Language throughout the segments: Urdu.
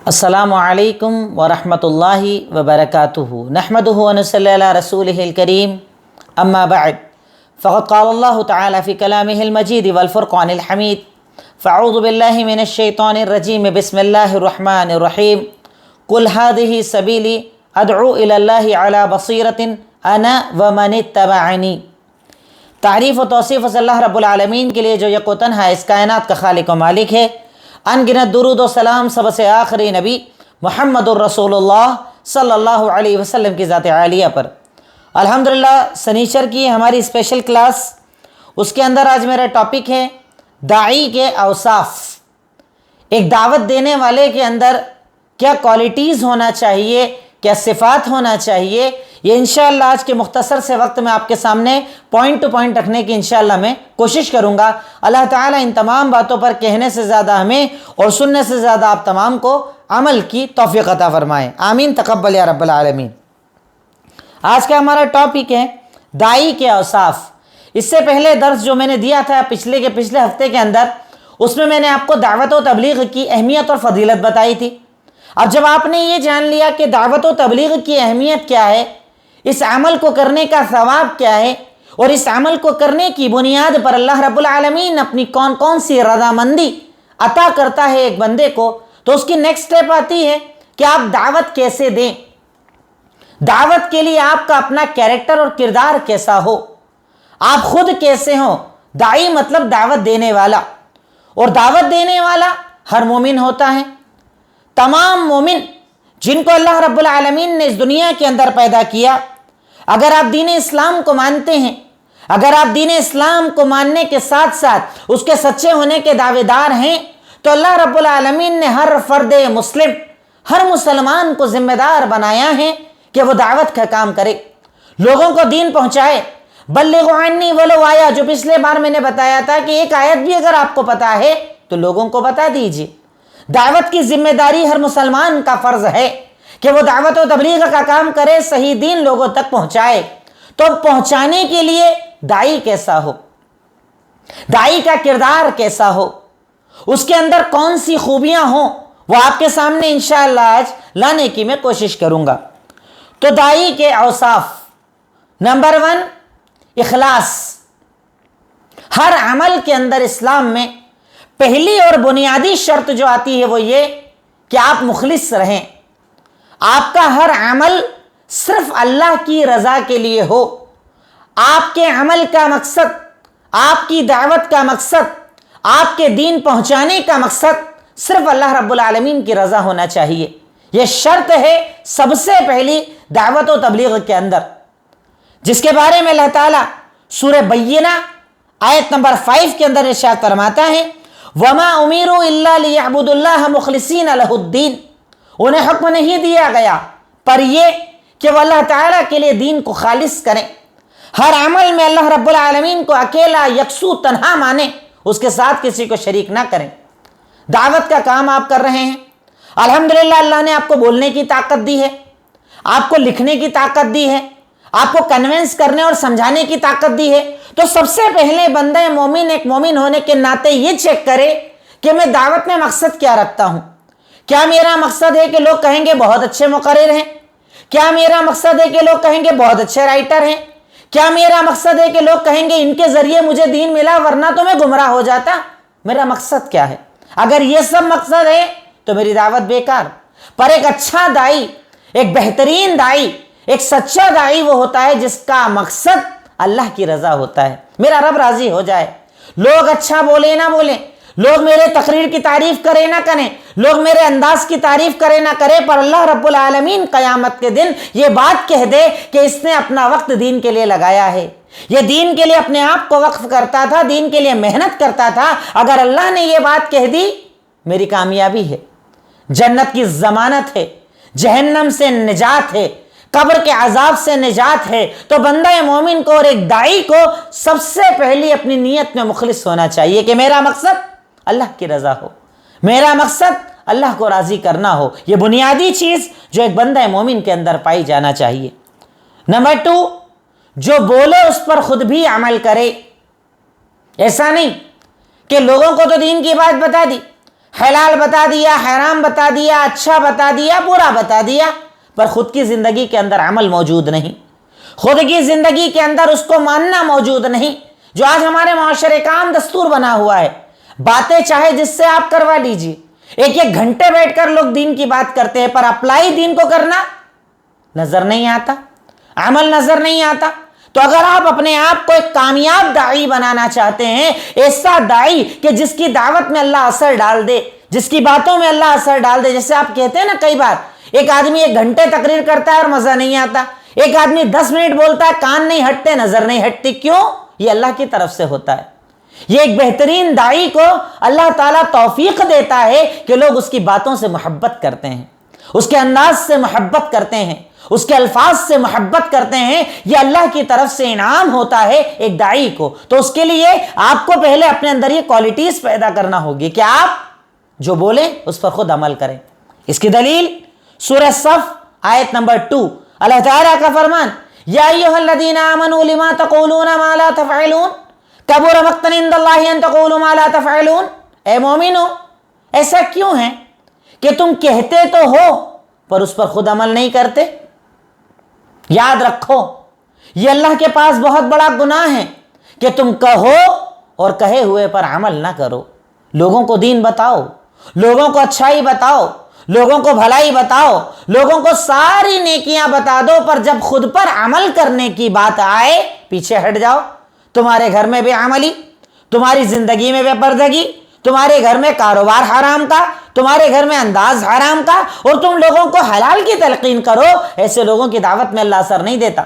السلام علیکم ورحمۃ اللہ وبرکاتہ نحمدہ ونصلی علی رسولہ الکریم اما بعد فقد قال اللہ تعالی فی کلامہ المجید والفرقان الحمید فاعوذ باللہ من الشیطان الرجیم بسم اللہ الرحمن الرحیم قل ھذہ سبیلی ادعو الی اللہ علی بصیرۃ انا ومن اتبعنی۔ تعریف و توصیف صلی اللہ رب العالمین کے لیے جو یک و تنہا اس کائنات کا خالق و مالک ہے۔ ان گنت درود و سلام سب سے آخری نبی محمد الرسول اللہ صلی اللہ علیہ وسلم کی ذات عالیہ پر۔ الحمدللہ سنیچر کی ہماری اسپیشل کلاس، اس کے اندر آج میرا ٹاپک ہے داعی کے اوصاف۔ ایک دعوت دینے والے کے اندر کیا کوالٹیز ہونا چاہیے، کیا صفات ہونا چاہیے، یہ انشاءاللہ آج کے مختصر سے وقت میں آپ کے سامنے پوائنٹ ٹو پوائنٹ رکھنے کی انشاءاللہ میں کوشش کروں گا۔ اللہ تعالیٰ ان تمام باتوں پر کہنے سے زیادہ ہمیں اور سننے سے زیادہ آپ تمام کو عمل کی توفیق عطا فرمائے، آمین تقبل یا رب العالمین۔ آج کا ہمارا ٹاپک ہے داعی کے اوصاف۔ اس سے پہلے درس جو میں نے دیا تھا پچھلے ہفتے کے اندر، اس میں نے آپ کو دعوت و تبلیغ کی اہمیت اور فضیلت بتائی تھی۔ اب جب آپ نے یہ جان لیا کہ دعوت و تبلیغ کی اہمیت کیا ہے، اس عمل کو کرنے کا ثواب کیا ہے، اور اس عمل کو کرنے کی بنیاد پر اللہ رب العالمین اپنی کون کون سی رضامندی عطا کرتا ہے ایک بندے کو، تو اس کی نیکسٹ سٹیپ آتی ہے کہ آپ دعوت کیسے دیں، دعوت کے لیے آپ کا اپنا کیریکٹر اور کردار کیسا ہو، آپ خود کیسے ہوں۔ داعی مطلب دعوت دینے والا، اور دعوت دینے والا ہر مومن ہوتا ہے۔ تمام مومن جن کو اللہ رب العالمین نے اس دنیا کے اندر پیدا کیا، اگر آپ دین اسلام کو مانتے ہیں، اگر آپ دین اسلام کو ماننے کے ساتھ ساتھ اس کے سچے ہونے کے دعوے دار ہیں، تو اللہ رب العالمین نے ہر فرد مسلم، ہر مسلمان کو ذمہ دار بنایا ہے کہ وہ دعوت کا کام کرے، لوگوں کو دین پہنچائے۔ بلغوا عنی ولو آیا، جو پچھلے بار میں نے بتایا تھا کہ ایک آیت بھی اگر آپ کو پتا ہے تو لوگوں کو بتا دیجئے۔ دعوت کی ذمہ داری ہر مسلمان کا فرض ہے کہ وہ دعوت و تبلیغ کا کام کرے، صحیح دین لوگوں تک پہنچائے۔ تو پہنچانے کے لیے داعی کیسا ہو، داعی کا کردار کیسا ہو، اس کے اندر کون سی خوبیاں ہوں، وہ آپ کے سامنے انشاءاللہ آج لانے کی میں کوشش کروں گا۔ تو داعی کے اوصاف، نمبر 1 اخلاص۔ ہر عمل کے اندر اسلام میں پہلی اور بنیادی شرط جو آتی ہے وہ یہ کہ آپ مخلص رہیں، آپ کا ہر عمل صرف اللہ کی رضا کے لیے ہو، آپ کے عمل کا مقصد، آپ کی دعوت کا مقصد، آپ کے دین پہنچانے کا مقصد صرف اللہ رب العالمین کی رضا ہونا چاہیے۔ یہ شرط ہے سب سے پہلی دعوت و تبلیغ کے اندر، جس کے بارے میں اللہ تعالیٰ سورہ بینہ آیت نمبر 5 کے اندر ارشاد فرماتا ہے وَمَا أُمِرُوا إِلَّا لِيَعْبُدُوا اللَّهَ مُخْلِصِينَ لَهُ الدِّينَ۔ انہیں حکم نہیں دیا گیا پر یہ کہ وہ اللہ تعالیٰ کے لیے دین کو خالص کریں، ہر عمل میں اللہ رب العالمین کو اکیلا یکسو تنہا مانیں، اس کے ساتھ کسی کو شریک نہ کریں۔ دعوت کا کام آپ کر رہے ہیں، الحمدللہ اللہ نے آپ کو بولنے کی طاقت دی ہے، آپ کو لکھنے کی طاقت دی ہے، آپ کو کنونس کرنے اور سمجھانے کی طاقت دی ہے، تو سب سے پہلے بندہ مومن ایک مومن ہونے کے ناطے یہ چیک کرے کہ میں دعوت میں مقصد کیا رکھتا ہوں۔ کیا میرا مقصد ہے کہ لوگ کہیں گے بہت اچھے مقرر ہیں؟ کیا میرا مقصد ہے کہ لوگ کہیں گے بہت اچھے رائٹر ہیں؟ کیا میرا مقصد ہے کہ لوگ کہیں گے ان کے ذریعے مجھے دین ملا ورنہ تو میں گمراہ ہو جاتا؟ میرا مقصد کیا ہے؟ اگر یہ سب مقصد ہے تو میری دعوت بیکار۔ پر ایک اچھا داعی، ایک بہترین داعی، ایک سچا داعی وہ ہوتا ہے جس کا مقصد اللہ کی رضا ہوتا ہے، میرا رب راضی ہو جائے۔ لوگ اچھا بولے نہ بولیں، لوگ میرے تقریر کی تعریف کرے نہ کریں، لوگ میرے انداز کی تعریف کرے نہ کرے، پر اللہ رب العالمین قیامت کے دن یہ بات کہہ دے کہ اس نے اپنا وقت دین کے لیے لگایا ہے، یہ دین کے لیے اپنے آپ کو وقف کرتا تھا، دین کے لیے محنت کرتا تھا۔ اگر اللہ نے یہ بات کہہ دی میری کامیابی ہے، جنت کی ضمانت ہے، جہنم سے نجات ہے، قبر کے عذاب سے نجات ہے۔ تو بندہ مومن کو اور ایک داعی کو سب سے پہلی اپنی نیت میں مخلص ہونا چاہیے کہ میرا مقصد اللہ کی رضا ہو، میرا مقصد اللہ کو راضی کرنا ہو۔ یہ بنیادی چیز جو ایک بندہ مومن کے اندر پائی جانا چاہیے۔ نمبر 2 جو بولے اس پر خود بھی عمل کرے۔ ایسا نہیں کہ لوگوں کو تو دین کی بات بتا دی، حلال بتا دیا، حرام بتا دیا، اچھا بتا دیا، برا بتا دیا، پر خود کی زندگی کے اندر عمل موجود نہیں، خود کی زندگی کے اندر اس کو ماننا موجود نہیں۔ جو آج ہمارے معاشرے کا عام دستور بنا ہوا ہے، باتیں چاہے جس سے آپ کروا لیجئے، ایک ایک گھنٹے بیٹھ کر لوگ دین کی بات کرتے ہیں، پر اپلائی دین کو کرنا نظر نہیں آتا، عمل نظر نہیں آتا۔ تو اگر آپ اپنے آپ کو ایک کامیاب داعی بنانا چاہتے ہیں، ایسا داعی کہ جس کی دعوت میں اللہ اثر ڈال دے، جس کی باتوں میں اللہ اثر ڈال دے، جیسے آپ کہتے ہیں نا کئی بار ایک آدمی 1 گھنٹے تقریر کرتا ہے اور مزہ نہیں آتا، ایک آدمی 10 منٹ بولتا ہے، کان نہیں ہٹتے، نظر نہیں ہٹتی، کیوں؟ یہ اللہ کی طرف سے ہوتا ہے۔ یہ ایک بہترین داعی کو اللہ تعالیٰ توفیق دیتا ہے کہ لوگ اس کی باتوں سے محبت کرتے ہیں، اس کے انداز سے محبت کرتے ہیں، اس کے الفاظ سے محبت کرتے ہیں۔ یہ اللہ کی طرف سے انعام ہوتا ہے ایک داعی کو۔ تو اس کے لیے آپ کو پہلے اپنے اندر یہ کوالٹیز پیدا کرنا ہوگی کہ آپ جو بولیں اس پر خود عمل کریں۔ اس کی دلیل سورہ صف آیت نمبر 2، اللہ تعالیٰ کا فرمان، یا ایھا الذین آمنوا لما تقولون ما لا تفعلون کبر مقتا عند اللہ ان تقولوا ما لا تفعلون۔ اے مومنو، ایسا کیوں ہے کہ تم کہتے تو ہو پر اس پر خود عمل نہیں کرتے؟ یاد رکھو، یہ اللہ کے پاس بہت بڑا گناہ ہے کہ تم کہو اور کہے ہوئے پر عمل نہ کرو۔ لوگوں کو دین بتاؤ، لوگوں کو اچھائی بتاؤ، لوگوں کو بھلائی بتاؤ، لوگوں کو ساری نیکیاں بتا دو، پر جب خود پر عمل کرنے کی بات آئے پیچھے ہٹ جاؤ۔ تمہارے گھر میں بے عملی، تمہاری زندگی میں بے پردگی، تمہارے گھر میں کاروبار حرام کا، تمہارے گھر میں انداز حرام کا، اور تم لوگوں کو حلال کی تلقین کرو، ایسے لوگوں کی دعوت میں اللہ اثر نہیں دیتا۔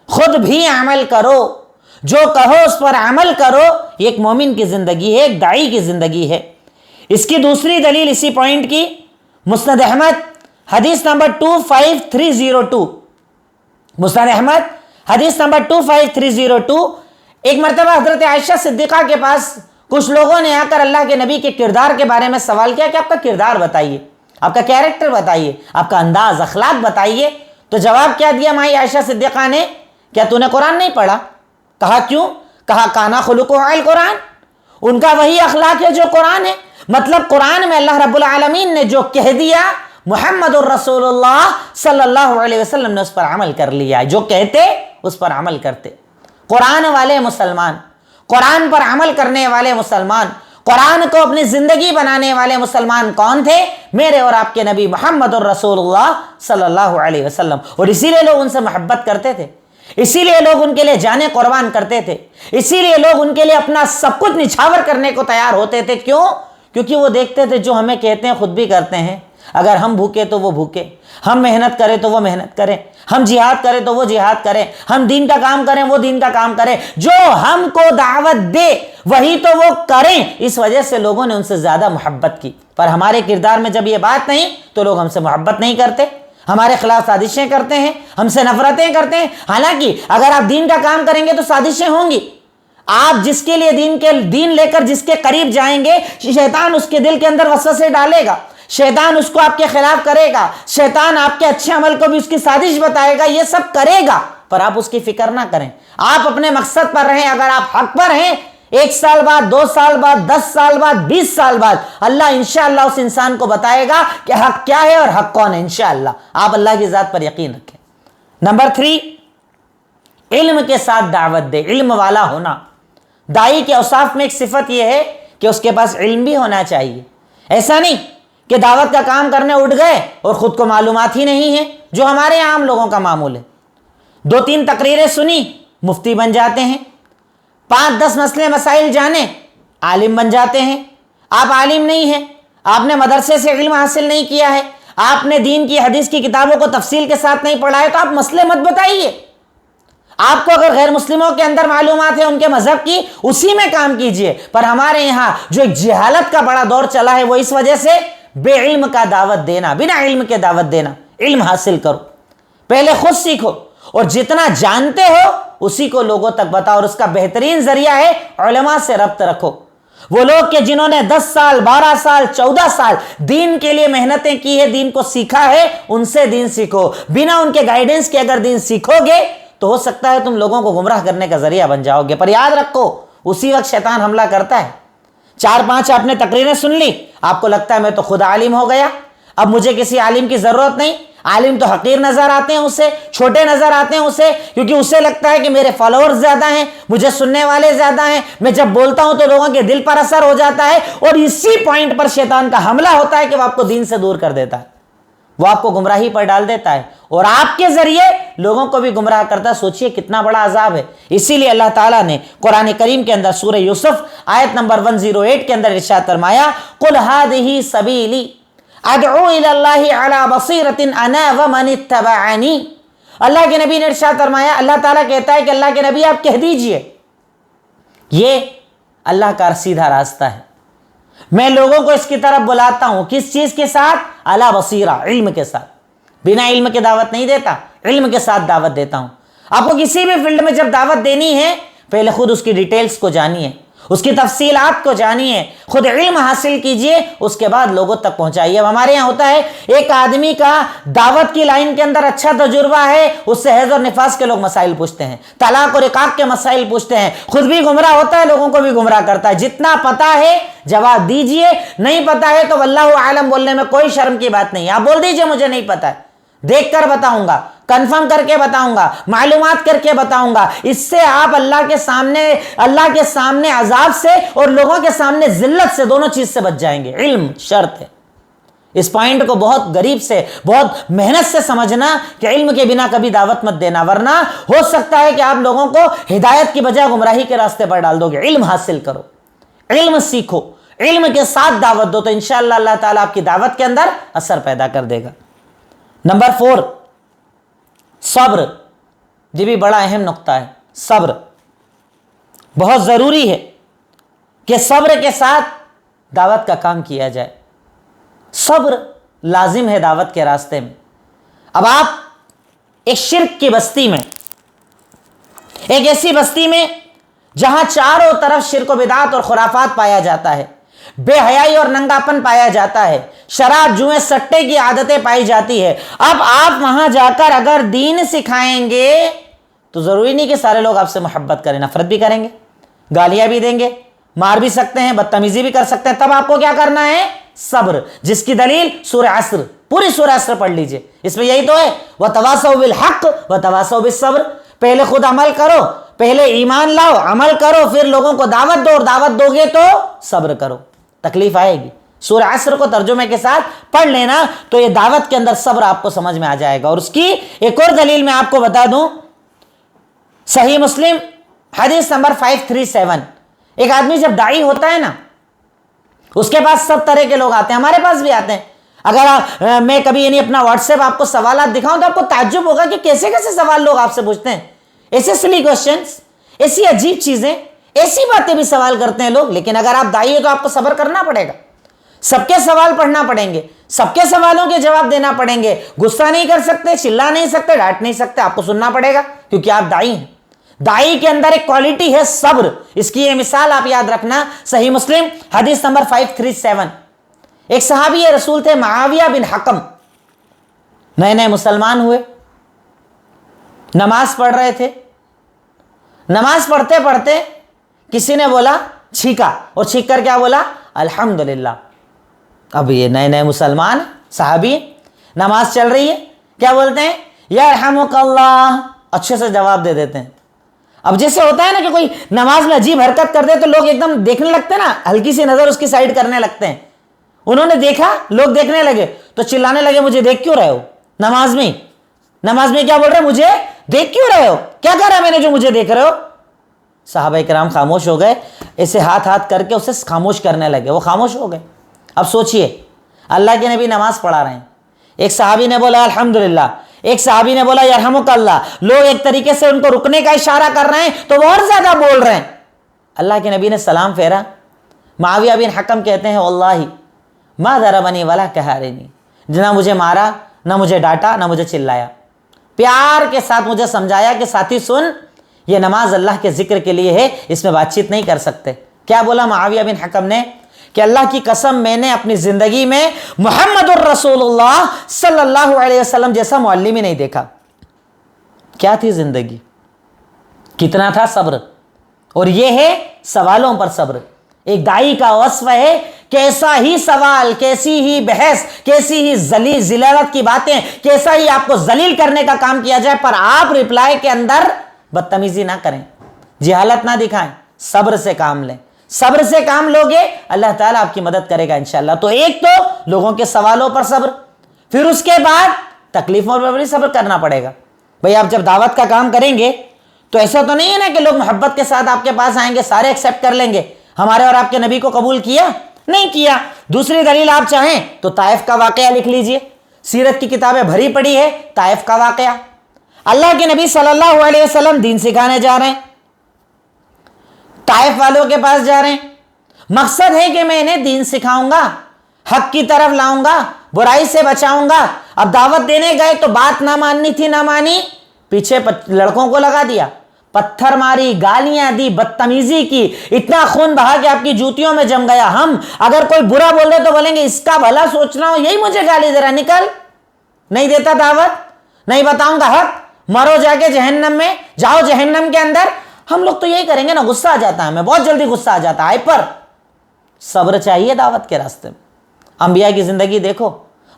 خود بھی عمل کرو، جو کہو اس پر عمل کرو۔ یہ ایک مومن کی زندگی ہے، ایک داعی کی زندگی ہے۔ اس کی دوسری دلیل اسی پوائنٹ کی، مسند احمد حدیث نمبر 25302، مسند احمد حدیث نمبر 25302۔ ایک مرتبہ حضرت عائشہ صدیقہ کے پاس کچھ لوگوں نے آ کر اللہ کے نبی کے کردار کے بارے میں سوال کیا کہ آپ کا کردار بتائیے، آپ کا کیریکٹر بتائیے، آپ کا انداز اخلاق بتائیے۔ تو جواب کیا دیا مائی عائشہ صدیقہ نے؟ کیا تو نے قرآن نہیں پڑھا؟ کہا کیوں؟ کہا کانا خلقہ القرآن، ان کا وہی اخلاق ہے جو قرآن ہے۔ مطلب قرآن میں اللہ رب العالمین نے جو کہہ دیا، محمد الرسول اللہ صلی اللہ علیہ وسلم نے اس پر عمل کر لیا، جو کہتے اس پر عمل کرتے۔ قرآن والے مسلمان، قرآن پر عمل کرنے والے مسلمان، قرآن کو اپنی زندگی بنانے والے مسلمان کون تھے؟ میرے اور آپ کے نبی محمد الرسول اللہ صلی اللہ علیہ وسلم۔ اور اسی لیے لوگ ان سے محبت کرتے تھے، اسی لیے لوگ ان کے لیے جانیں قربان کرتے تھے، اسی لیے لوگ ان کے لیے اپنا سب کچھ نچھاور کرنے کو تیار ہوتے تھے۔ کیوں؟ کیونکہ وہ دیکھتے تھے جو ہمیں کہتے ہیں خود بھی کرتے ہیں۔ اگر ہم بھوکے تو وہ بھوکے، ہم محنت کریں تو وہ محنت کریں، ہم جہاد کریں تو وہ جہاد کریں، ہم دین کا کام کریں وہ دین کا کام کریں، جو ہم کو دعوت دے وہی تو وہ کریں۔ اس وجہ سے لوگوں نے ان سے زیادہ محبت کی۔ پر ہمارے کردار میں جب یہ بات نہیں تو لوگ ہم سے محبت نہیں کرتے، ہمارے خلاف سازشیں کرتے ہیں، ہم سے نفرتیں کرتے ہیں۔ حالانکہ اگر آپ دین کا کام کریں گے تو سازشیں ہوں گی۔ آپ جس کے لیے دین لے کر جس کے قریب جائیں گے، شیطان اس کے دل کے اندر وسوسے ڈالے گا، شیطان اس کو آپ کے خلاف کرے گا، شیطان آپ کے اچھے عمل کو بھی اس کی سازش بتائے گا، یہ سب کرے گا، پر آپ اس کی فکر نہ کریں۔ آپ اپنے مقصد پر رہیں۔ اگر آپ حق پر ہیں، 1 سال بعد، 2 سال بعد، 10 سال بعد، 20 سال بعد اللہ انشاءاللہ اس انسان کو بتائے گا کہ حق کیا ہے اور حق کون ہے۔ انشاءاللہ آپ اللہ کی ذات پر یقین رکھیں۔ نمبر 3، علم کے ساتھ دعوت دے، علم والا ہونا۔ داعی کے اوصاف میں ایک صفت یہ ہے کہ اس کے پاس علم بھی ہونا چاہیے۔ ایسا نہیں کہ دعوت کا کام کرنے اٹھ گئے اور خود کو معلومات ہی نہیں ہے، جو ہمارے عام لوگوں کا معمول ہے۔ 2-3 تقریریں سنی، مفتی بن جاتے ہیں، 5-10 مسئلے مسائل جانے، عالم بن جاتے ہیں۔ آپ عالم نہیں ہیں، آپ نے مدرسے سے علم حاصل نہیں کیا ہے، آپ نے دین کی حدیث کی کتابوں کو تفصیل کے ساتھ نہیں پڑھا ہے، تو آپ مسئلے مت بتائیے۔ آپ کو اگر غیر مسلموں کے اندر معلومات ہے ان کے مذہب کی، اسی میں کام کیجئے۔ پر ہمارے یہاں جو ایک جہالت کا بڑا دور چلا ہے، وہ اس وجہ سے بے علم کا دعوت دینا، بنا علم کے دعوت دینا۔ علم حاصل کرو، پہلے خود سیکھو، اور جتنا جانتے ہو اسی کو لوگوں تک بتاؤ، اور اس کا بہترین ذریعہ ہے علماء سے ربط رکھو۔ وہ لوگ کہ جنہوں نے 10 سال 12 سال 14 سال دین کے لیے محنتیں کی ہے، دین کو سیکھا ہے، ان سے دین سیکھو۔ بنا ان کے گائیڈنس کے اگر دین سیکھو گے تو ہو سکتا ہے تم لوگوں کو گمراہ کرنے کا ذریعہ بن جاؤ گے۔ پر یاد رکھو، اسی وقت شیطان حملہ کرتا ہے۔ 4-5 آپ نے تقریریں سن لی، آپ کو لگتا ہے میں تو خود عالم ہو گیا، اب مجھے کسی عالم کی ضرورت نہیں، عالم تو حقیر نظر آتے ہیں اسے، چھوٹے نظر آتے ہیں اسے، کیونکہ اسے لگتا ہے کہ میرے فالوور زیادہ ہیں، مجھے سننے والے زیادہ ہیں، میں جب بولتا ہوں تو لوگوں کے دل پر اثر ہو جاتا ہے، اور اسی پوائنٹ پر شیطان کا حملہ ہوتا ہے کہ وہ آپ کو دین سے دور کر دیتا ہے، وہ آپ کو گمراہی پر ڈال دیتا ہے اور آپ کے ذریعے لوگوں کو بھی گمراہ کرتا ہے۔ سوچئے کتنا بڑا عذاب ہے۔ اسی لیے اللہ تعالیٰ نے قرآن کریم کے اندر سورہ یوسف آیت نمبر 108 کے اندر ارشاد فرمایا، قُلْ هَذِهِ سَبِيلِي ادعو الی اللہ علی بصیرۃ انا ومن اتبعنی۔ اللہ کے نبی نے ارشاد فرمایا، اللہ تعالیٰ کہتا ہے کہ اللہ کے نبی آپ کہہ دیجئے یہ اللہ کا سیدھا راستہ ہے، میں لوگوں کو اس کی طرف بلاتا ہوں، کس چیز کے ساتھ؟ علی بصیرہ، علم کے ساتھ، بنا علم کے دعوت نہیں دیتا، علم کے ساتھ دعوت دیتا ہوں۔ آپ کو کسی بھی فیلڈ میں جب دعوت دینی ہے پہلے خود اس کی ڈیٹیلز کو جانیے، اس کی تفصیلات کو جانیے، خود علم حاصل کیجئے، اس کے بعد لوگوں تک پہنچائیے۔ اب ہمارے یہاں ہوتا ہے ایک آدمی کا دعوت کی لائن کے اندر اچھا تجربہ ہے، اس سے حیض اور نفاس کے لوگ مسائل پوچھتے ہیں، طلاق اور عقاق کے مسائل پوچھتے ہیں، خود بھی گمراہ ہوتا ہے، لوگوں کو بھی گمراہ کرتا ہے۔ جتنا پتا ہے جواب دیجئے، نہیں پتا ہے تو واللہ اعلم بولنے میں کوئی شرم کی بات نہیں، آپ بول دیجئے مجھے نہیں پتا ہے، دیکھ کر بتاؤں گا، کنفرم کر کے بتاؤں گا، معلومات کر کے بتاؤں گا۔ اس سے آپ اللہ کے سامنے عذاب سے اور لوگوں کے سامنے ذلت سے، دونوں چیز سے بچ جائیں گے۔ علم شرط ہے، اس پوائنٹ کو بہت غریب سے، بہت محنت سے سمجھنا کہ علم کے بنا کبھی دعوت مت دینا، ورنہ ہو سکتا ہے کہ آپ لوگوں کو ہدایت کی بجائے گمراہی کے راستے پر ڈال دو گے۔ علم حاصل کرو، علم سیکھو، علم کے ساتھ دعوت دو، تو انشاءاللہ اللہ تعالیٰ آپ کی دعوت کے اندر اثر پیدا کر دے گا۔ نمبر 4، صبر۔ یہ بھی بڑا اہم نقطہ ہے، صبر بہت ضروری ہے کہ صبر کے ساتھ دعوت کا کام کیا جائے۔ صبر لازم ہے دعوت کے راستے میں۔ اب آپ ایک شرک کی بستی میں، ایک ایسی بستی میں جہاں چاروں طرف شرک و بدعت اور خرافات پایا جاتا ہے، بے حیائی اور ننگاپن پایا جاتا ہے، شراب جوئے سٹے کی عادتیں پائی جاتی ہے۔ اب آپ وہاں جا کر اگر دین سکھائیں گے تو ضروری نہیں کہ سارے لوگ آپ سے محبت کریں، نفرت بھی کریں گے، گالیاں بھی دیں گے، مار بھی سکتے ہیں، بدتمیزی بھی کر سکتے ہیں۔ تب آپ کو کیا کرنا ہے؟ صبر، جس کی دلیل سورہ عصر، پوری سورہ عصر پڑھ لیجئے، اس میں یہی تو ہے، وَتَوَاصَوْا بِالْحَقِّ وَتَوَاصَوْا بِالصَّبْرِ۔ پہلے خود عمل کرو، پہلے ایمان لاؤ، عمل کرو، پھر لوگوں کو دعوت دو، اور دعوت دو گے تو صبر کرو، تکلیف آئے گی۔ سورہ عصر کو ترجمے کے ساتھ پڑھ لینا تو یہ دعوت کے اندر صبر آپ کو سمجھ میں آ جائے گا۔ اور اس کی ایک اور دلیل میں آپ کو بتا دوں، صحیح مسلم حدیث نمبر 537، ایک آدمی جب داعی ہوتا ہے نا، اس کے پاس سب طرح کے لوگ آتے ہیں، ہمارے پاس بھی آتے ہیں۔ اگر میں کبھی اپنا واٹس ایپ آپ کو سوالات دکھاؤں تو آپ کو تعجب ہوگا کہ کیسے کیسے سوال لوگ آپ سے پوچھتے ہیں، ایسے سلی کوسچنز، ایسی عجیب چیزیں، ایسی باتیں بھی سوال کرتے ہیں لوگ۔ لیکن اگر آپ داعی ہیں تو آپ کو صبر کرنا پڑے گا، سب کے سوال پڑھنا پڑیں گے، سب کے سوالوں کے جواب دینا پڑیں گے، غصہ نہیں کر سکتے، چلا نہیں سکتے، ڈانٹ نہیں سکتے، آپ کو سننا پڑے گا کیونکہ آپ داعی ہیں۔ داعی کے اندر ایک کوالٹی ہے صبر، اس کی یہ مثال آپ یاد رکھنا، صحیح مسلم حدیث نمبر 537، ایک صحابی رسول تھے معاویہ بن حکم، نئے نئے مسلمان ہوئے، نماز پڑھ رہے تھے، نماز پڑھتے پڑھتے کسی نے بولا، چھینکا، اور چھینک کر کیا بولا؟ الحمدللہ۔ اب یہ نئے نئے مسلمان صحابی، نماز چل رہی ہے، کیا بولتے ہیں؟ یرحمک اللہ، اچھے سے جواب دے دیتے ہیں۔ اب جیسے ہوتا ہے نا کہ کوئی نماز میں عجیب حرکت کر دے تو لوگ ایک دم دیکھنے لگتے ہیں نا، ہلکی سی نظر اس کی سائڈ کرنے لگتے ہیں۔ انہوں نے دیکھا، لوگ دیکھنے لگے تو چلانے لگے، مجھے دیکھ کیوں رہے ہو؟ نماز میں کیا بول رہے ہیں؟ مجھے دیکھ کیوں رہے ہو؟ کیا کہا رہا میں نے جو مجھے دیکھ رہے ہو؟ صحابہ کرام خاموش ہو گئے، ایسے ہاتھ کر کے اسے خاموش کرنے لگے، وہ خاموش ہو گئے۔ اب سوچئے، اللہ کے نبی نماز پڑھا رہے ہیں، ایک صحابی نے بولا الحمدللہ، ایک صحابی نے بولا یرحمک اللہ، لوگ ایک طریقے سے ان کو رکنے کا اشارہ کر رہے ہیں تو وہ اور زیادہ بول رہے ہیں۔ اللہ کے نبی نے سلام پھیرا، معاویہ بن حکم کہتے ہیں واللہ ما ضربنی ولا قہرنی، نہ مجھے مارا، نہ مجھے ڈانٹا، نہ مجھے چلایا، پیار کے ساتھ مجھے سمجھایا کہ ساتھی سن، یہ نماز اللہ کے ذکر کے لیے ہے، اس میں بات چیت نہیں کر سکتے۔ کیا بولا معاویہ بن حکم نے؟ کہ اللہ کی قسم میں نے اپنی زندگی میں محمد الرسول اللہ صلی اللہ علیہ وسلم جیسا معلم ہی نہیں دیکھا۔ کیا تھی زندگی، کتنا تھا صبر، اور یہ ہے سوالوں پر صبر۔ ایک داعی کا وصف ہے کیسا ہی سوال، کیسی ہی بحث، کیسی ہی ذلالت کی باتیں، کیسا ہی آپ کو ذلیل کرنے کا کام کیا جائے، پر آپ ریپلائی کے اندر بدتمیزی نہ کریں، جہالت نہ دکھائیں، صبر سے کام لیں. صبر سے کام لوگے اللہ تعالیٰ آپ کی مدد کرے گا انشاءاللہ. تو ایک تو لوگوں کے سوالوں پر صبر، پھر اس کے بعد تکلیفوں پر بھی صبر کرنا پڑے گا. بھئی آپ جب دعوت کا کام کریں گے تو ایسا تو نہیں ہے نا کہ لوگ محبت کے ساتھ آپ کے پاس آئیں گے، سارے ایکسیپٹ کر لیں گے. ہمارے اور آپ کے نبی کو قبول کیا نہیں کیا. دوسری دلیل آپ چاہیں تو طائف کا واقعہ لکھ لیجئے، سیرت کی کتابیں بھری پڑی ہے طائف کا واقعہ. اللہ کے نبی صلی اللہ علیہ وسلم دین سکھانے جا رہے ہیں، طائف والوں کے پاس جا رہے ہیں. مقصد ہے کہ میں انہیں دین سکھاؤں گا، حق کی طرف لاؤں گا، برائی سے بچاؤں گا. اب دعوت دینے گئے تو بات نہ ماننی تھی، نہ مانی، پیچھے لڑکوں کو لگا دیا، پتھر ماری، گالیاں دی، بدتمیزی کی، اتنا خون بہا کہ آپ کی جوتیوں میں جم گیا. ہم اگر کوئی برا بول دے تو بولیں گے اس کا بھلا سوچنا ہو، یہی مجھے گالی دے رہا، نکل، نہیں دیتا دعوت، نہیں بتاؤں گا حق، مرو جا کے جہنم میں، جاؤ جہنم کے اندر. ہم لوگ تو یہی کریں گے نا. غصہ آ جاتا ہے ہمیں، بہت جلدی غصہ آ جاتا ہے. پر صبر چاہیے دعوت کے راستے میں. انبیاء کی زندگی دیکھو،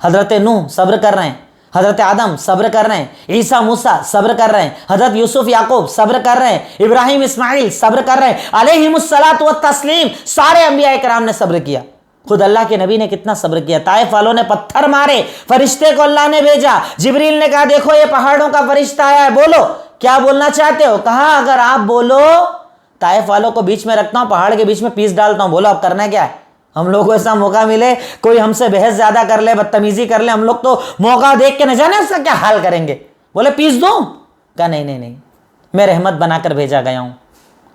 حضرت نوح صبر کر رہے ہیں، حضرت آدم صبر کر رہے ہیں، عیسیٰ موسیٰ صبر کر رہے ہیں، حضرت یوسف یعقوب صبر کر رہے ہیں، ابراہیم اسماعیل صبر کر رہے ہیں، علیہم الصلاۃ والتسلیم، سارے انبیاء کرام نے صبر کیا. خود اللہ کے نبی نے کتنا صبر کیا. طائف والوں نے پتھر مارے، فرشتے کو اللہ نے بھیجا، جبریل نے کہا دیکھو یہ پہاڑوں کا فرشتہ آیا ہے، بولو کیا بولنا چاہتے ہو. کہا اگر آپ بولو طائف والوں کو بیچ میں رکھتا ہوں، پہاڑ کے بیچ میں پیس ڈالتا ہوں، بولو اب کرنا کیا ہے. ہم لوگ کو ایسا موقع ملے کوئی ہم سے بحث زیادہ کر لے، بدتمیزی کر لے، ہم لوگ تو موقع دیکھ کے نہ جانے اس کا کیا حال کریں گے. بولے پیس دوں، کہا نہیں، میں رحمت بنا کر بھیجا گیا ہوں،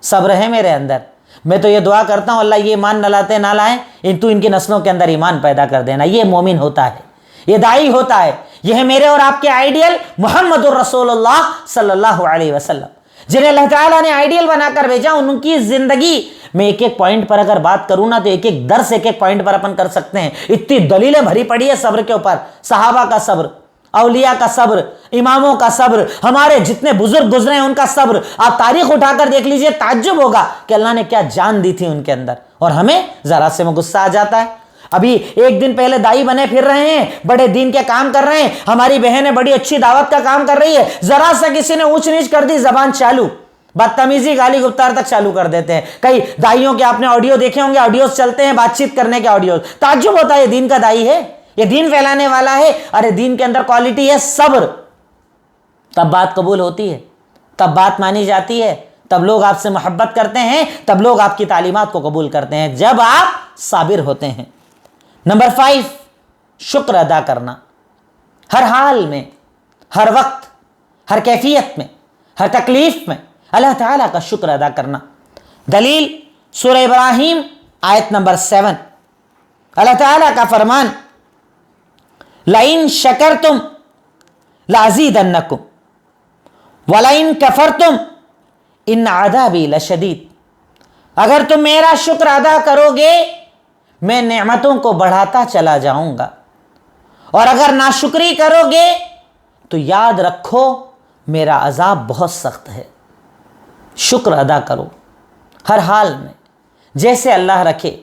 صبر ہے میرے اندر. میں تو یہ دعا کرتا ہوں اللہ یہ ایمان نہ لاتے نہ لائیں، تو ان کی نسلوں کے اندر ایمان پیدا کر دینا. یہ مومن ہوتا ہے، یہ داعی ہوتا ہے. یہ ہے میرے اور آپ کے آئیڈیل محمد الرسول اللہ صلی اللہ علیہ وسلم، جنہیں اللہ تعالیٰ نے آئیڈیل بنا کر بھیجا. ان کی زندگی میں ایک ایک پوائنٹ پر اگر بات کروں نا تو ایک ایک درس ایک ایک پوائنٹ پر اپن کر سکتے ہیں. اتنی دلیلیں بھری پڑی ہے صبر کے اوپر. صحابہ کا صبر، اولیاء کا صبر، اماموں کا صبر، ہمارے جتنے بزرگ گزرے ہیں ان کا صبر. آپ تاریخ اٹھا کر دیکھ لیجئے، تعجب ہوگا کہ اللہ نے کیا جان دی تھی ان کے اندر. اور ہمیں ذرا سے میں غصہ آ جاتا ہے. ابھی ایک دن پہلے دائی بنے پھر رہے ہیں، بڑے دین کے کام کر رہے ہیں، ہماری بہنیں بڑی اچھی دعوت کا کام کر رہی ہے، ذرا سا کسی نے اونچ نیچ کر دی، زبان چالو، بدتمیزی، گالی گفتار تک چالو کر دیتے ہیں. کئی دائیوں کے آپ نے آڈیو دیکھے ہوں گے، آڈیوز چلتے ہیں بات چیت کرنے کے آڈیوز. تعجب ہوتا ہے یہ دین کا دائی ہے، یہ دین پھیلانے والا ہے. ارے دین کے اندر کوالٹی ہے صبر. تب بات قبول ہوتی ہے، تب بات مانی جاتی ہے، تب لوگ آپ سے محبت کرتے ہیں، تب لوگ آپ کی تعلیمات کو قبول کرتے ہیں، جب آپ صابر ہوتے ہیں. نمبر 5، شکر ادا کرنا. ہر حال میں، ہر وقت، ہر کیفیت میں، ہر تکلیف میں اللہ تعالیٰ کا شکر ادا کرنا. دلیل سورہ ابراہیم آیت نمبر 7، اللہ تعالیٰ کا فرمان لَإِن شَكَرْتُمْ لَأَزِيدَنَّكُمْ وَلَإِن كَفَرْتُمْ إِنَّ عَذَابِي لَشَدِيدٌ. اگر تم میرا شکر ادا کرو گے میں نعمتوں کو بڑھاتا چلا جاؤں گا، اور اگر ناشکری کرو گے تو یاد رکھو میرا عذاب بہت سخت ہے. شکر ادا کرو ہر حال میں، جیسے اللہ رکھے،